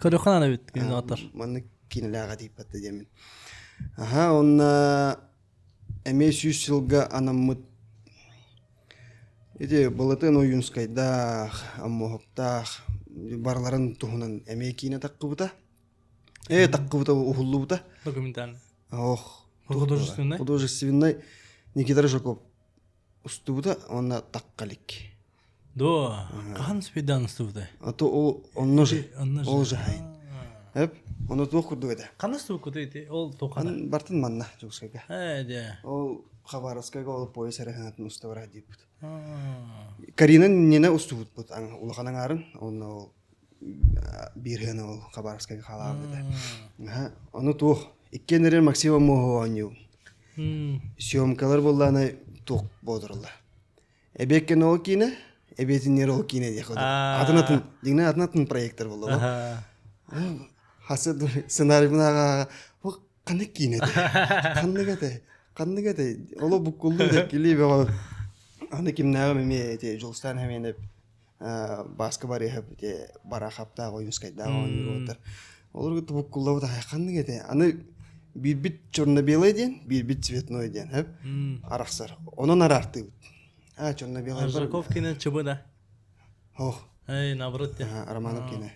Speaker 2: Көрөхана бит кинотор.
Speaker 1: Маны кинелага дейп атты демин. Ага, он эме сүйсүлга анаммыт Эти балатын оюнскайдах, аммохоптах, барларын тухунан эмекине таккыбыта. Таккыбыта ухуллубыта.
Speaker 2: Документальный.
Speaker 1: Ох.
Speaker 2: Художественный.
Speaker 1: Художественный. Никита Рыжаков устубыта, он таккалик.
Speaker 2: До. Кахан спидан стувда.
Speaker 1: А то он ножи.
Speaker 2: Он
Speaker 1: же хай. Эп, он тух курду это.
Speaker 2: Кана стув куды ол тохана.
Speaker 1: Он бартын манна жукскайга.
Speaker 2: Де.
Speaker 1: Ол Хабаровскайга ол пояс араханатын уставара дейп. Карина нене устубут бут аң улаханан арын, оны бирген ол Хабаровскайга халабыда. Оны тух иккенерен Максима Мохованю. Съемкалар болланы тух бодырылла. Эбеккен ол кине, эбетинер ол кине дей ходы. Атынатын проекттер болду. Хасы сценарий бунага кандай кине де. Кандай де. Оло буккулду деп келип Аны кимнәгә меме те Жолстан һәмен баскы бар яһап те бара хапта оюнскайда ойныр. Олар тубук куллау да кандай де. Аны бит черно-белый ден, бит цветной ден, һәп. Араксар. Онан арарты. Черно-белый.
Speaker 2: Рыжаков кине чыбыда.
Speaker 1: Ох.
Speaker 2: Наоборот те.
Speaker 1: Романов кине.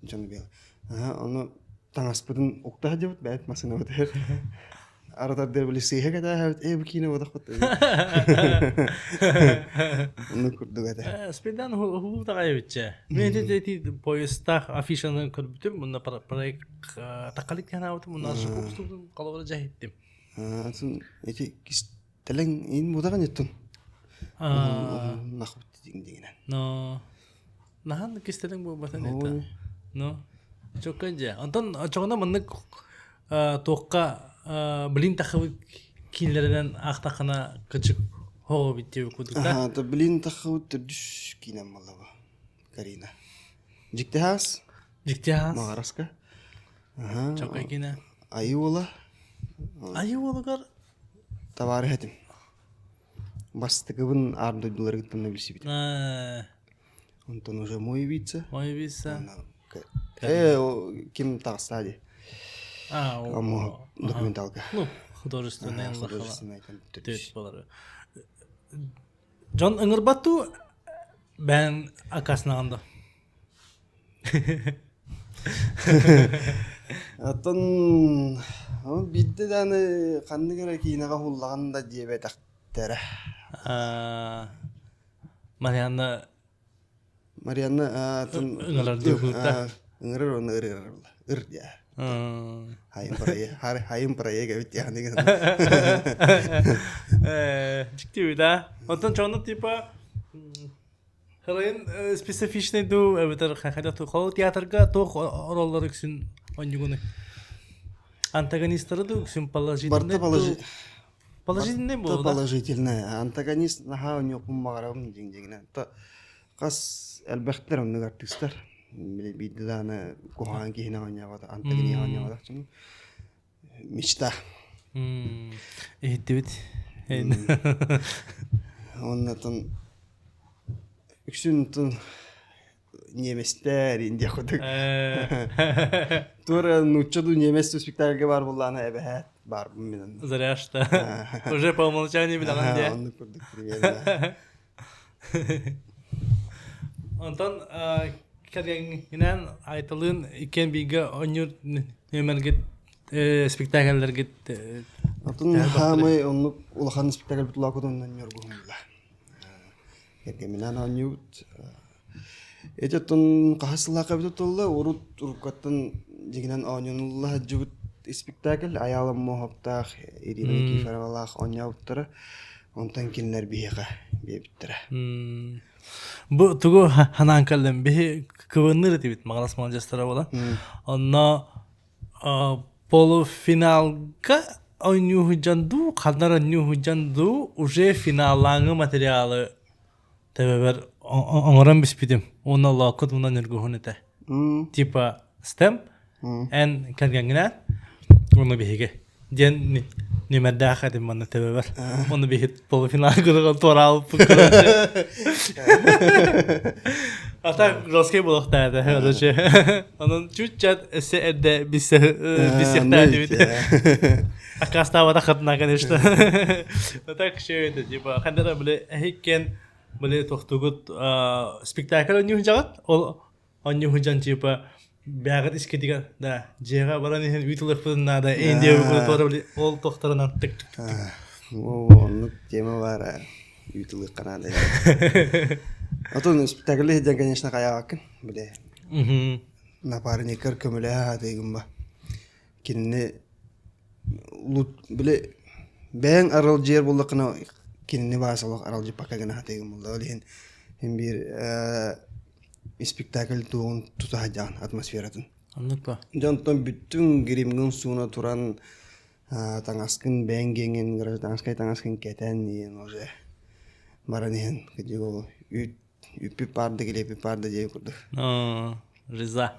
Speaker 1: Черно-белый. Оны таңаспыдын укта деп бәт масына өтер. Аратар дер биле сыйга да хәбит бу кине вадак бит. Оны күрдүк әдә.
Speaker 2: Спидан ху тагай битче. Мен де поезда афишаны көрбүтүм, мында проект такалик кана утум, мында шукустум калабыра жайттым.
Speaker 1: Атын эти кистелең ин будаган еттин. Нахут дигенен.
Speaker 2: Но. Нахан кистелең бу батан etta. Но. Чокканжа. Антон чогона мында тоққа Блин тахып кинлерден актакына кычык хоо биттеп кудукта.
Speaker 1: Та блин тахып төдүш кинем малава. Карина. Жиктехас? Магараска.
Speaker 2: Чокай кине.
Speaker 1: Айула.
Speaker 2: Айуулугар
Speaker 1: Тавары хатим. Бастыгыбын ардыдылар гытпаны билси бит. Онтон уже мой вица. Ким тагстади. Документалка.
Speaker 2: Ну, художественная
Speaker 1: художественная
Speaker 2: болары. Жон ыңырбатту бән акасынағанда.
Speaker 1: Атын бидде даны қанды кері кейінаға хуллағанда дебет ақтары.
Speaker 2: Марианна
Speaker 1: атын
Speaker 2: ыңырар деп құлықта.
Speaker 1: Ыңырар оны ыр дия. Хайым проега бит яғни.
Speaker 2: Жиктеу да. Онтан чоны типа Харайын специфичный ду эбитер хайда ту хол театрга тох роллар үксүн онюгуны. Антагонисттары да үксүн
Speaker 1: Барта
Speaker 2: положительный
Speaker 1: то
Speaker 2: болу да.
Speaker 1: положительно. Антагонист наха у него помагарам дing. То кас әлбәхтер онны артисттар. Биде даны кохан кихина онягада антагони онягада чын. Мечта.
Speaker 2: Эһиттибит.
Speaker 1: Оннан үксүн неместер инде ходык. Тура нучаду немес спектакльге бар булланы эбәһәт бар менен.
Speaker 2: Заряшта. Уже по умолчанию билгән дә.
Speaker 1: Онны күрдек примерно.
Speaker 2: Онтон кергеннән айтылын икен биге онюр нөмергет спектакльләргә
Speaker 1: Атын хамы онны улахан спектакль бутула кудоннан нёргуһум була. Кергеннән онют Эжеттон кахасылака битулла урут уруккаттан дигинен онюнулла жугут спектакль аялым мохоптах Ирина Кифаровалах оньяуттара онтан кинлер биһига бебиттера.
Speaker 2: Бу тугу ханан каллем бе кывынныр дибит магалас манжастара бола. Онно полуфиналга ойнюхуджанду, калнара ойнюхуджанду уже финаллаңы материалы тебер оңоран биспидим. Оны лакыт мунан нергөхөн эте. Типа стем эн кергенгенә оны биһиге. Ден нөмердә хәдим маны тебер. Оны бихит полуфинал гырган торал пукра. Ата роскей булакта да хәдәче. Анын чүчәт эсәдә бисехтә дибит. Акаста да хатна конечно. Так шеде типа хәдәр беле хиккен Были тохтугут спектакль оннюхун жагат, ол оннюхун жан типа бягат искетига да жега баран ен үтүлөк фына да энде тора били ол тохторунан тик.
Speaker 1: Онны тема бар. Үтүлөк канада. Атон спектакль хеден конечно каякын, биле. Напарникер көмөлө дегим ба. Кинне лут биле бен арал жер булдыкына кинне басалык аралжы пакагына хатыгым булды. Олен бир спектакль туун тутажан атмосфератын.
Speaker 2: Анныкпа.
Speaker 1: Жонтон бүттүн гримгин суна туран таңаскын бенгенген таңаскын кетен уже баранен кыжыгы үппи парды келепи парды жей курду.
Speaker 2: Риза.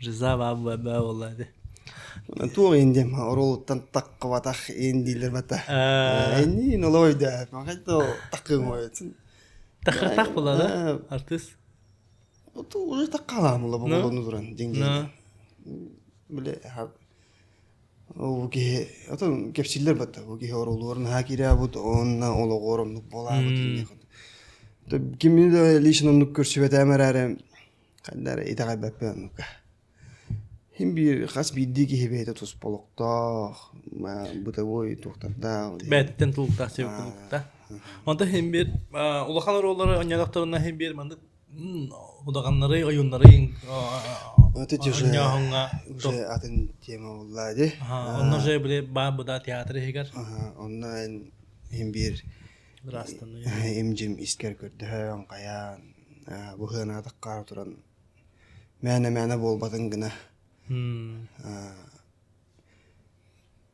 Speaker 2: Риза баба болду.
Speaker 1: Туо инде оролуттан таккыбатах эндилер бата. Энди нолойда. Макайто таккым ойсын.
Speaker 2: Так болады артист.
Speaker 1: Ото уже таккаламыла болону туран деңдей. Биле оге ото кепсиллер бата. Оге оролуорун хакира бут онна ологоромдук болабы деңдей. То кимде лишнон көрсөбөт амарары кандары итага баппанука. Хим бир хас биддиги хебейте тус болокта бутавой тухтарда
Speaker 2: Бәттен тулта себепта. Онда хим бир улахалар олары онядактарына хим бир мандык удаганнары оюннары
Speaker 1: уже атын тема буллады.
Speaker 2: Онна же биле бабуда театры хигер.
Speaker 1: Онна хим бир
Speaker 2: Растаны.
Speaker 1: Имжим искер көрдө каян бу хана таккар туран мәне болбадың гына.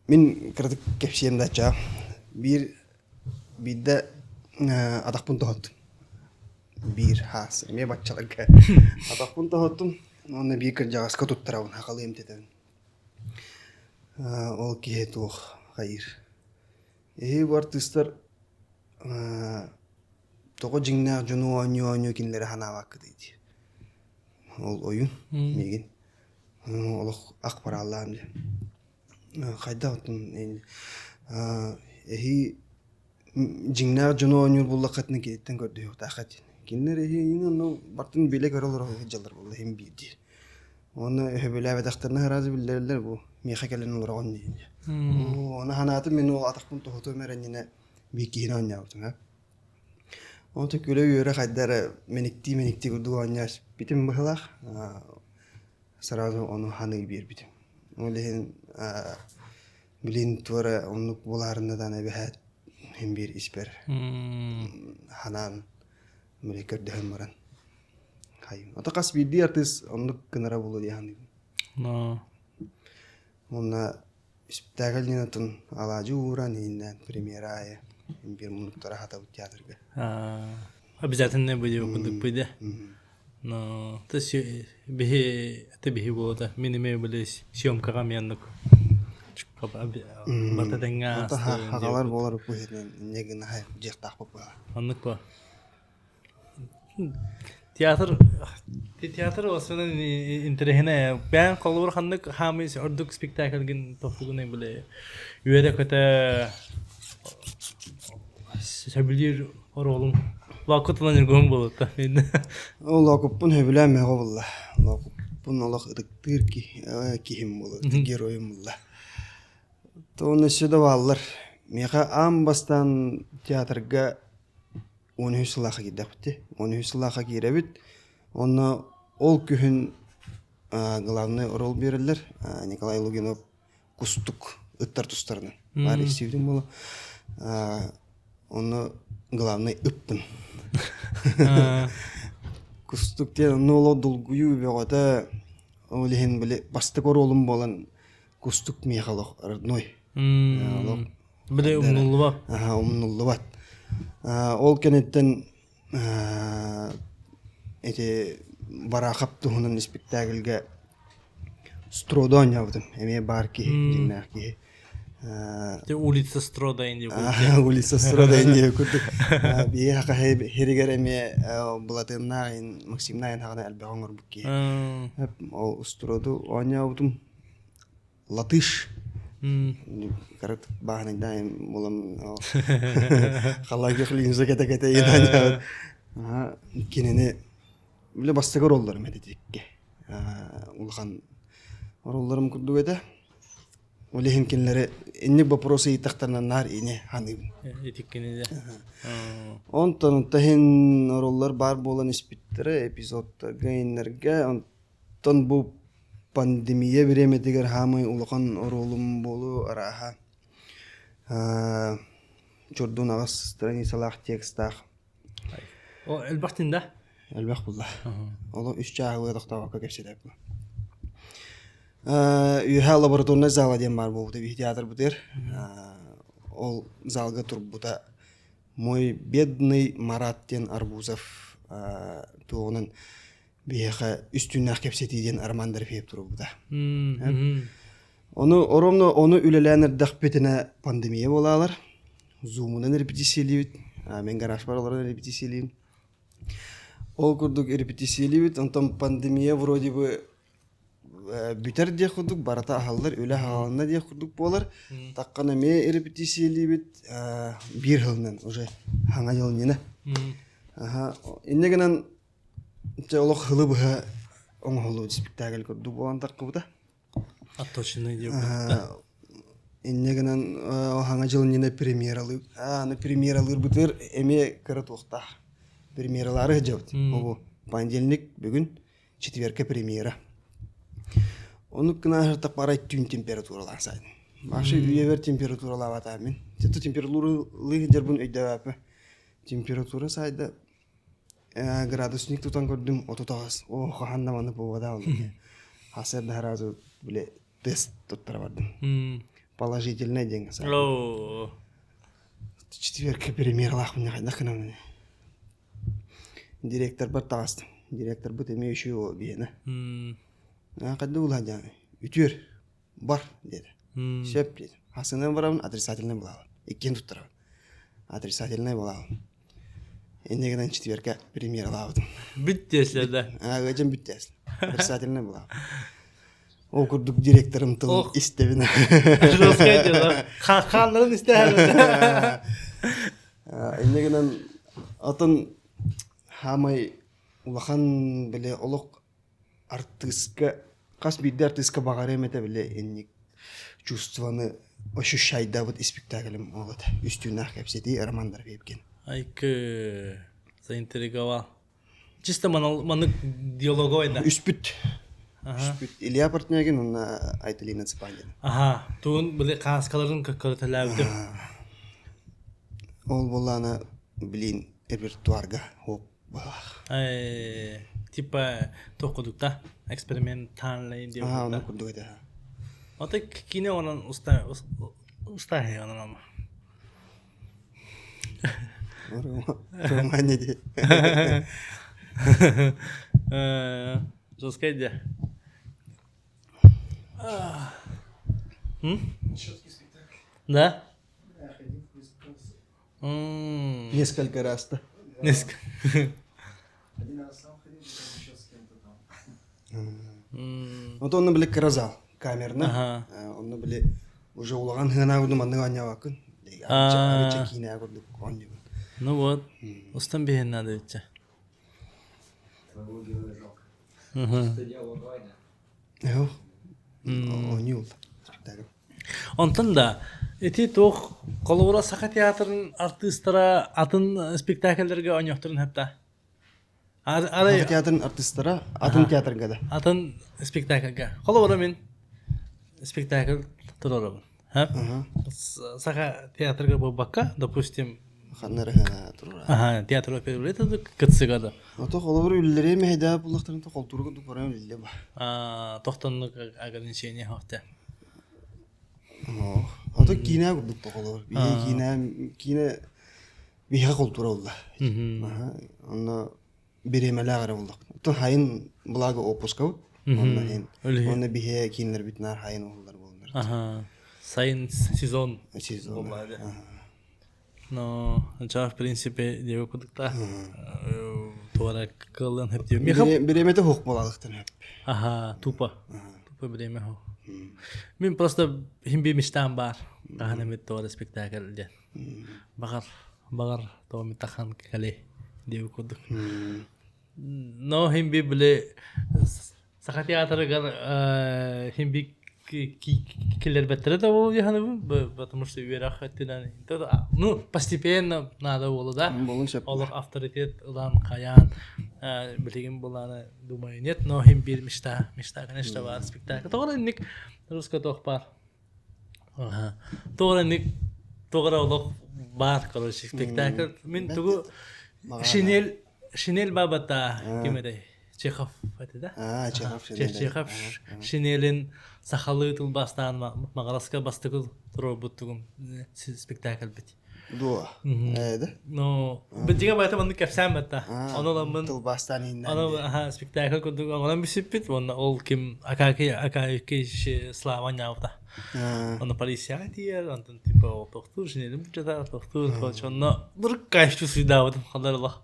Speaker 1: Min kırdık kepsiyem de çağ. Bir de adak pun tohuttum. Bir has. Me bakçalık. Adak pun tohuttum. Onu bir kırcağız tutturavun. Hakalıyım dedim. Ol ki tuh. Hayır. Bu artistler toğu cingnar junu anyo kinleri hana vakıdıydı. Ol oyun. Megin. Олох акбар аллаам де. Кайда отун эхи жиңнар жоноо нюр булла катны кеттен көрдү yok тахат. Киннер эхи ину бартын беле көрөлөр жаллар булды хем биди. Оны хөбөлөбө дактарына разы билдерлер бу. Меха келен олоргон дейин. Оны ханаты мен ол атакпын тохото меренне бекине оньяптым. Онто күлө үйрө кайдар меникти күрдү оньяс битим быхлах. Сразу onu hanı bir bitim. Olehin bilin tuara onluk bularında ne behat hem bir isper. Hanan mereka dehemaran. Hayır. Atakas bir diğer artist onluk kenara bulu diye hanı.
Speaker 2: No.
Speaker 1: Ona спектакль нинатын алажы уран иннен премьерая бир минуттара хата бу театрга.
Speaker 2: Обязательно будет окудук пойде. Но то есть бихи было миниме были съемкага меннук. Бата денга.
Speaker 1: Ата хагалар болар бу хеден неген хай жектак бу.
Speaker 2: Аннык ба. Театр осынан интерехне бән колор ханнык хамис ордук спектакльген тофугуны биле. Үеде көтө сабилер оролун вакытлан жүргөн болот та мен.
Speaker 1: Ол окуппун хөбүләм мегобулла. Окуппун олох ыдыктыр кихим болот, героим булла. Тоны сюда валлар. Мега амбастан театрга 13 сылаха кидепти. 13 сылаха киребит. Оны ол күһүн главный роль берилер. Николай Лугинов кустук ыттар тустарына. Бар истивдин болу. Оны главный ыппын. Кустук те ноло долгую бегота олихин биле бастык ролум болан кустук мехалох родной.
Speaker 2: Биле умнулуба.
Speaker 1: Умнулубат. Ол кенеттен эти барахап тухунан спектакльге Стродон явдым. Эме барки, жиннаки.
Speaker 2: Те улица Строда инде.
Speaker 1: Улица Строда инде курдук. Бие хака херигер эме булатыннагын Максимнагын хагана албагоңор букки. Ол Строду оняудым. Латыш. Карат бахны дайм болам. Халлагы хлинзе кете ядан. Кинене биле бастыгы роллар медетикке. Улхан ролларым курдук эте. Олехин кинлери инник вопросы итактарнан нар ине ханым.
Speaker 2: Этиккене де.
Speaker 1: Онтон тахин роллар бар болан испиттери эпизодта гейнерге онтон бу пандемия биреметигер хамы улахан ролум болу араха. Жордун агас страницалах текстах.
Speaker 2: О, элбахтинда.
Speaker 1: Элбах булла. Оло 3 жагы тактабакка кепседеп. Үйхэ лабораторный зала дем бар болду театр бутер. Ол залга турбута мой бедный Мараттен Арбузов туонун бияха үстүннах кепсетиден армандар феп турбута. Оны үлеләнер дахпетине пандемия болалар. Зумунан репетициялибит. Мен гараж бар олар репетициялибит. Ол курдук репетициялибит, онтон пандемия вроде бы бүтер де курдук, барата ахаллар, өле ахалына де курдук болар. Таккана ме репетициялибит бир хылнан, уже хаңа жылнена. Иннегенен олох хылы быха оңхолу спектакль курдук болан таккыбыта.
Speaker 2: Отточенный деп.
Speaker 1: Иннегенен хаңа жылнена премьералыр. Премьералыр бутер эме кырыт уқта. Премьералары жабыт. Ол понедельник бүгін четверка премьера. Оны кына хыртак барай түн температуралар сайын. Башы үйевер температуралар батамын. Тету температуралы жарбын өйдәвәпі. Температура сайда градусник тутан көрдім отутағыз. Қахандаманы повода олды. Хасерді харазу біле тест туттара бардым. Положительный день. Четверка премьералах мне нахнамыне. Директор бар тағастым. Директор бұт әме үші о бейені. Қадды ұла жаңы. Үтер, бар, деді. Сөп, деді. Асынан барауын, отрицательный болауын. Еккен тұттырауын. Отрицательный болауын. Енегінен четверка премьер алауын.
Speaker 2: Бүттесілді.
Speaker 1: Ғажым бүттесіл. Отрицательный болауын. Ол күрдік директорым тыл істебіні.
Speaker 2: Жорскай деді. Қанлығын істәді.
Speaker 1: Енегінен атын хамай улахан биле олок артистка кас бидде артистка багар эмете биле энник чувствоны ощущайда вот спектаклем олот үстүнах кепсети армандар бепкен.
Speaker 2: Айкы заинтриговал. Чисто маны диалоговайда.
Speaker 1: Үспүт. Илья Портнягин он Айталина Цепанин.
Speaker 2: Туун биле каскаларын көкөртөлөбү.
Speaker 1: Ол болана билин репертуарга хоп.
Speaker 2: Типа токудукта экспериментальный деп.
Speaker 1: Оны курдук эте.
Speaker 2: Ата кине онан уста онан ама.
Speaker 1: Романе де.
Speaker 2: Жоскайда. Да?
Speaker 1: Несколько раз-то.
Speaker 2: Несколько.
Speaker 1: Вот он были каразал камерна.
Speaker 2: Ага.
Speaker 1: Он были уже улаган хана уду манныга вакын.
Speaker 2: А.
Speaker 1: Арыча кине агурду конди.
Speaker 2: Ну вот. Устан бehen надо ведь.
Speaker 1: Ё. Онюл. Спектакль.
Speaker 2: Онтон да эти тох колура саха театрын артисттара атын спектакльлерге ойноктурун хепта. Ары
Speaker 1: Театрын артисттара атын театрга да.
Speaker 2: атын спектакльге. Колура мен спектакль турарым. Хеп. Саха театрга бакка, допустим,
Speaker 1: Ханнары хана тура.
Speaker 2: ага, театр опера это кытсыгада.
Speaker 1: Ото холовор үллере мехда булактарын то колтурга дукарам үлле ба.
Speaker 2: Тохтонлук ограничение хохта.
Speaker 1: Ото кине агурдук то холовор. Кине биха колтура улла. Онно биремеле агара булдак. То хайын булага опускау. Онно бихе кинер битнар хайын уллар болдыр.
Speaker 2: Ага. Сайын сезон.
Speaker 1: Сезон.
Speaker 2: Но, в принципе, девы кудыкта. Туара кылын хеп дию. Мехам.
Speaker 1: Биремете хок боладыктан хеп.
Speaker 2: Ага, тупа. Тупа биреме хо. Мен просто химби мечтам бар. Кахана мет туара спектакль ден. Багар туа метахан кале девы кудык. Но химби биле саха театрга химби киллер беттер да ол яханы потому что верах аттынан ну постепенно надо было да
Speaker 1: Болун шеп.
Speaker 2: олар авторитет улан каян билеген буланы думаю нет но хим бир мечта конечно бар спектакль тогда ник русский тох бар ага тогда ник тогда олар бар короче спектакль мен тугу шинель бабата кемеде Чехов это да Чехов шинелин сахалы тылбастан магараска бастыгыл туробуттугум спектакль бит.
Speaker 1: Дуа. Да?
Speaker 2: Но битига байта мандык кепсам бата. Оноламын
Speaker 1: Тылбастан иннен.
Speaker 2: Ага спектакль кудук онан бисиппит онна ол ким акаки слава нявта. Онна полиция тиер антон типа тохтур шинелин битата тохтур хочонна бир кайфчу сидават хадарла.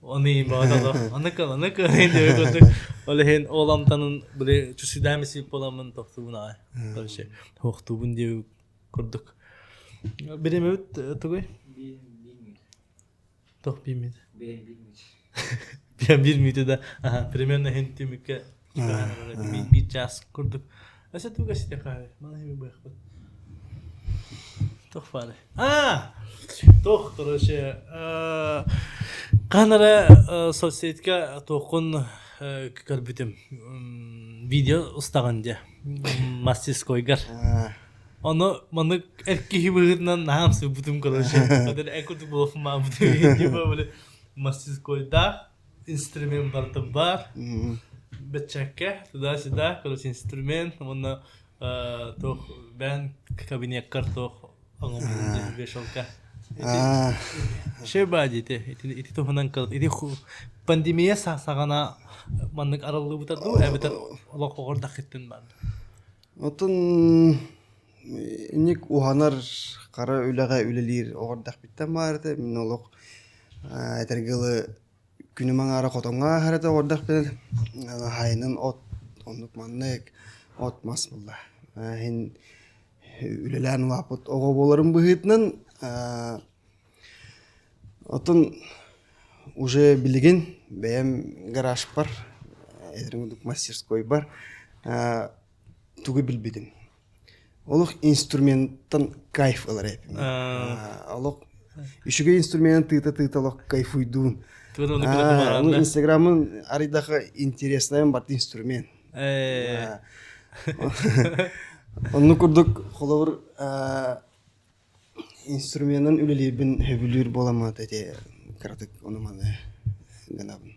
Speaker 2: Оны баадала анакал энде көтөк олехен оламтанын биле чусидамиси поламын тохтуна короче тохтубун деп көрдүк беремет тугай тох бимит бимит да примерно хентимикке бит час көрдүк аса тугай ситека мана хеми байхот тох фаре тох короче Канара соцсетке тоқын көрбүтім видео ұстаған де мастерскойгар. Оны маны әркехи бұғырынан намсы бұтым короче. Адыр әкірді болуфын ма бұтым видео бөлі мастерскойда инструмент барды бар. Бәтчәкке туда-сюда короче инструмент. Оны тоқ бән кабинеттер тоқ аңым бұлды бешолка. Шеба дите ити тохунан кал ити пандемия сагана маннык араллы бутаду эбетер олок огорда хиттен бар.
Speaker 1: Отун ник уханар кара үлеге үлелир огордак биттен барды мен олок этергелы күнү маңара котонга харата огордак бел хайнын от ондук маннык от мас булла. Хин үлелен лапут ого болорун быхытнын Отон уже билеген бәем гараж бар, эдергендік мастерской бар, тугы билбедім. Олық инструменттан кайф алар әпім. Олық үшіге инструмент тыта олық кайфуйдуын. Инстаграмын арыдағы интереснайым барды инструмент. Оны көрдік қолауыр инструментын үлелербін хөбілер боламады де кардык оны маны гынабын.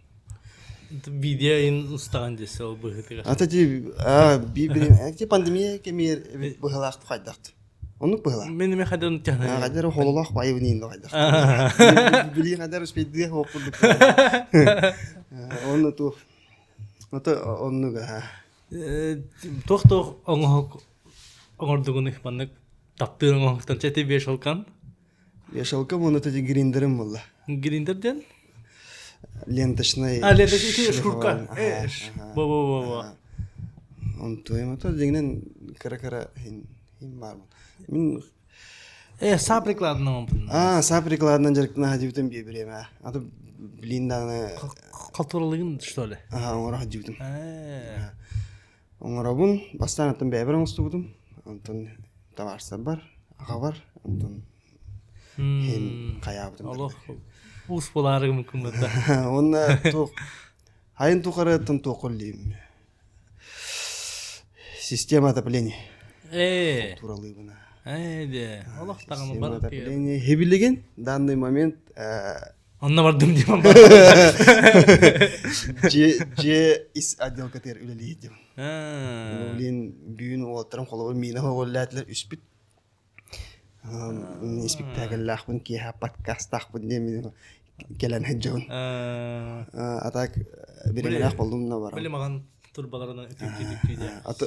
Speaker 2: Видео ин устаган десе ол быгытыга.
Speaker 1: Ата ти пандемия кемер быгалак хайдакт. Оны быгала.
Speaker 2: Мен ме хадан тяна.
Speaker 1: Гадар хололак байвнин хайдакт. Били гадар спидде хокундук. Оны ту. Ата оннуга.
Speaker 2: Тохто оңордугуны маннык таптырын оңтан чете беш олкан.
Speaker 1: Яшалка оны та гриндерим булла.
Speaker 2: Гриндерден?
Speaker 1: Ленточный.
Speaker 2: Ленточный шкурка. Во.
Speaker 1: Он то дегнен кара хин мармын. Мин
Speaker 2: саприкладно.
Speaker 1: Саприкладынан жарктана хажибтен бибиреме. Аты блинданы
Speaker 2: калтуралыгын что ли?
Speaker 1: Оңора хажибтен. Оңорабын бастан аттан бәбірін ұстыбыдым. Антон таварсар бар, аға бар. Антон хин қаябыдым.
Speaker 2: Allah. Ус боларығы мүмкін бұнда.
Speaker 1: Онна тоқ. Хайын тоқары аттан тоқырлейм. Система отопления. Туралы бұна.
Speaker 2: Де. Allah тағаны
Speaker 1: Система
Speaker 2: бар.
Speaker 1: отопления. Хебілеген данный момент
Speaker 2: Онна бардым деймін.
Speaker 1: же ис отделка тер үлелейдім. Олен бүйін олаттарым қолабыр мені оләтілер үспіт. Испик тәгілләқпін кейха подкастақпын демені келен хеджауын. Атак беремеләқ болдымна бар.
Speaker 2: Білі маған турбаларына үтіп.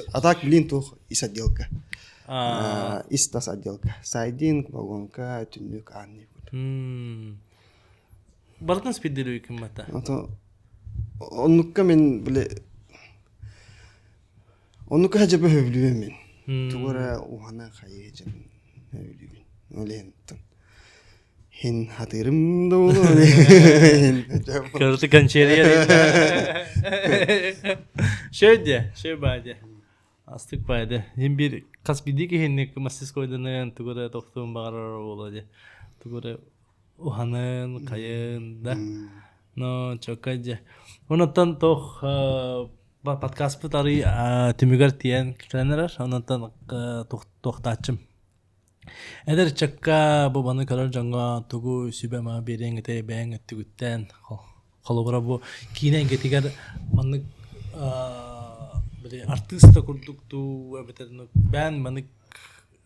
Speaker 1: Атак білін тоқ ис отделка. Ис тас отделка. Сайдин, вагонка, түннік, анны.
Speaker 2: Бардын спидделі үйкім бата?
Speaker 1: Оннукка мен біле... Оннукка хәжәбі өбілуен мен. Туғыра уғана қайы хәжәбін өбілуен. Олен тұн. Хен хатырым да олу олен.
Speaker 2: Көрті кончерия дейін. Шөй байды. Астық байды. Хен бір қас биді ке хеннек массис койдының туғыра тоқтуын бағарар олады. Туғыра уханын, қайын, да? Но, чокаджа. Онаттан тоқ подкаст бұтары түмігер тиен кіленерер, онаттан тоқтачым. Әдір чакка бұбаны көрір жаңға тұғу сүбәма берен гете бәң өттігіттен қолыбыра бұ кейінен кетігер манық артыста күрдікту бән манық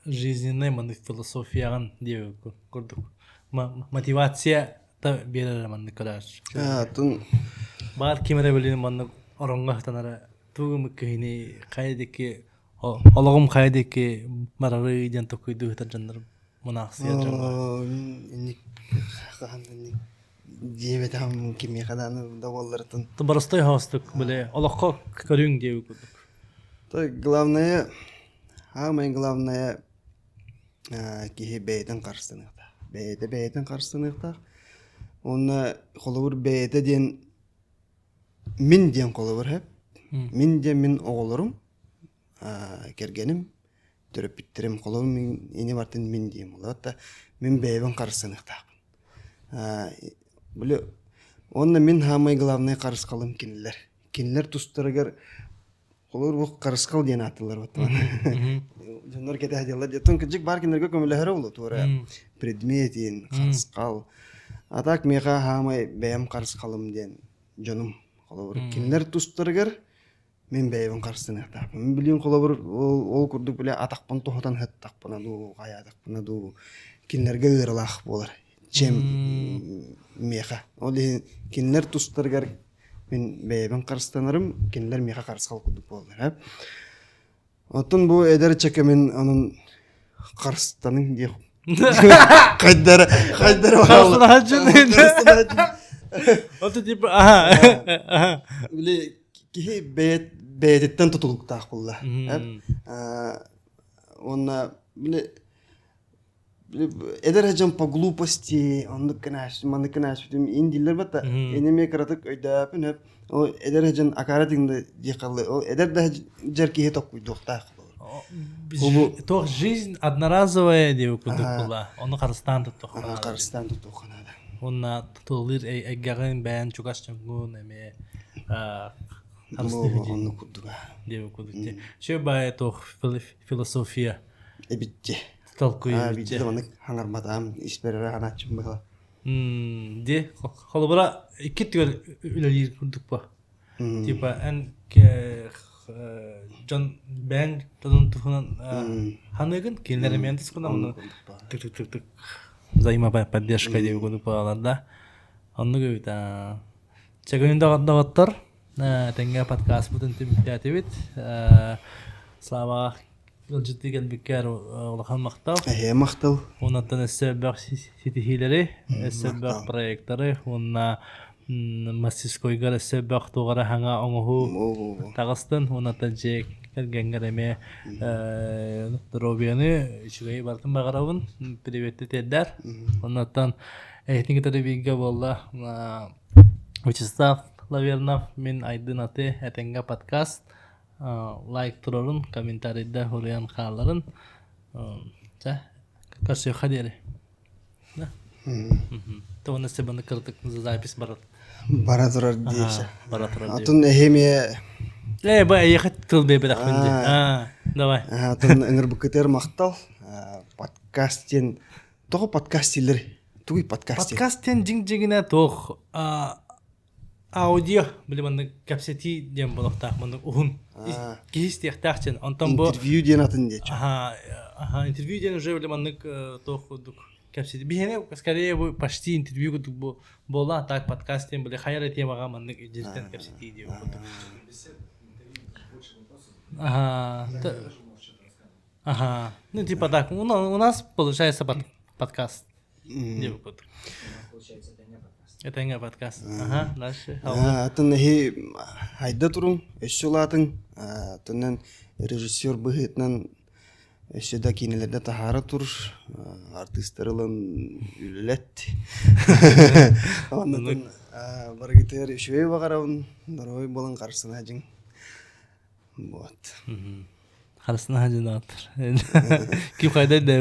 Speaker 2: жизненный манық философияған деу күрдік. Мотивация та берер манны көрәр.
Speaker 1: Тун
Speaker 2: Бар кемере білген манны оронға танара туғы мүккейні қайдеке олығым қайдеке марары иден токойды ұтар жандар мұнақсия жанға.
Speaker 1: Ник дебет ам кеме қаданы да болларын.
Speaker 2: Барыстай хастық біле олыққа көрің деу күрдік.
Speaker 1: То главное, самое главное кихи бейтен қарыстынықта. Бейтен қарыстынықта. Оны қолыбыр бейті ден min diyen kolu var hep. Min diyen min oğulurum. Kergenim. Törüp bittirim kolu min ini vartın min diyeyim. Hatta min beyben karısınık tağın. Böyle onunla min hamay glavnay karıs kalım kinler. Kinler tustırıgar olur bu karıs kal diyen attılar. Jonlar kete hadiyalar diye. Ton küçük bar kinler kömüle her oğlu. Tuğra predmetin karıs kal. Atak meha hamay beyem karıs kalım diyen canım. Кинлер тустыргар мен бәйбен карсына тап. Мен билген колобур ол курдук беле атакпын тохотан хат такпына ду, гая такпына ду. Кинлерге ырылах болар. Чем меха. Ол кинлер тустыргар мен бәйбен карстанарым, кинлер меха карскал курдук болар. Оттон бу эдер чеке мен анын карстанын дей. Кайдар
Speaker 2: Карстана Оты тип
Speaker 1: Биле кихи бейеттен тутулуктаак булла. Онна биле эдер хажам по глупости, ондук канаш, мандык канаш, индилер бата, энеме каратык өйдөпүн хөп. О эдер хажан акаратыңды дикалы, о эдер да жер кихи токуйдуктаак.
Speaker 2: Тох жизнь одноразовая деп кудукла. Оны Карстан туттук.
Speaker 1: Карстан туттук.
Speaker 2: Онна тулыр эггагын бән чугаш чугун эме
Speaker 1: Onu kudduga.
Speaker 2: деп кудукте. Ше бай тох философия.
Speaker 1: Эбитте.
Speaker 2: Талкуй
Speaker 1: Битте оны хаңармадам, исперер ханачым бала.
Speaker 2: Де холобра икки түгел үлелер курдук ба. типа эн Джон Бен тадын туфунан ханыгын келнеремен тискуна муну тык взаимная поддержка деп күнүп баларда онну көбүт чегөнүндө дагаттар тенге подкаст бутун тимтятибит слава ылжытты келбиккер улахан мактал
Speaker 1: мактал
Speaker 2: онаттан эсебак ситихилери эсебак проекттары онна Масискойгар эсебак тугара хаңа оңоху тагыстын онаттан жек келгенгереме дробияны ичигей бартын багарабын приветти теддер онаттан эхтингетери бигге болла Вячеслав Лавернов мен айдын аты этенге подкаст лайк турарын комментарийда хурян халарын каршы хадери тоны себаны кырдык запись барат
Speaker 1: бара турар дейші
Speaker 2: бара турар
Speaker 1: атын эхеме
Speaker 2: ба ехат тыл бебедак менде давай
Speaker 1: атын ыңыр букетер мактал подкасттен тоо подкастилер туй
Speaker 2: подкасттен жиң-жигине тох аудио билиманды капсети дем болоктак мынды ухун кистиктакчен онтон бу
Speaker 1: интервью ден атын дечи
Speaker 2: интервью ден уже билиманды тох капсети бихене скорее бу почти интервью кудук бу бола так подкасттен биле хайра темага мынды жестен капсети деп ну типа так у нас получается подкаст деп кудук Это не подкаст. Дальше.
Speaker 1: Атын эхи хайда турун өссүлатын тынын режиссер быхытнан өссөдө кинелерде тахара тур артисттарылын үлелет онун баргитер үшөй багарабын дорой болон каршысына жиң вот
Speaker 2: Харысына хажын атыр. Ким хайда да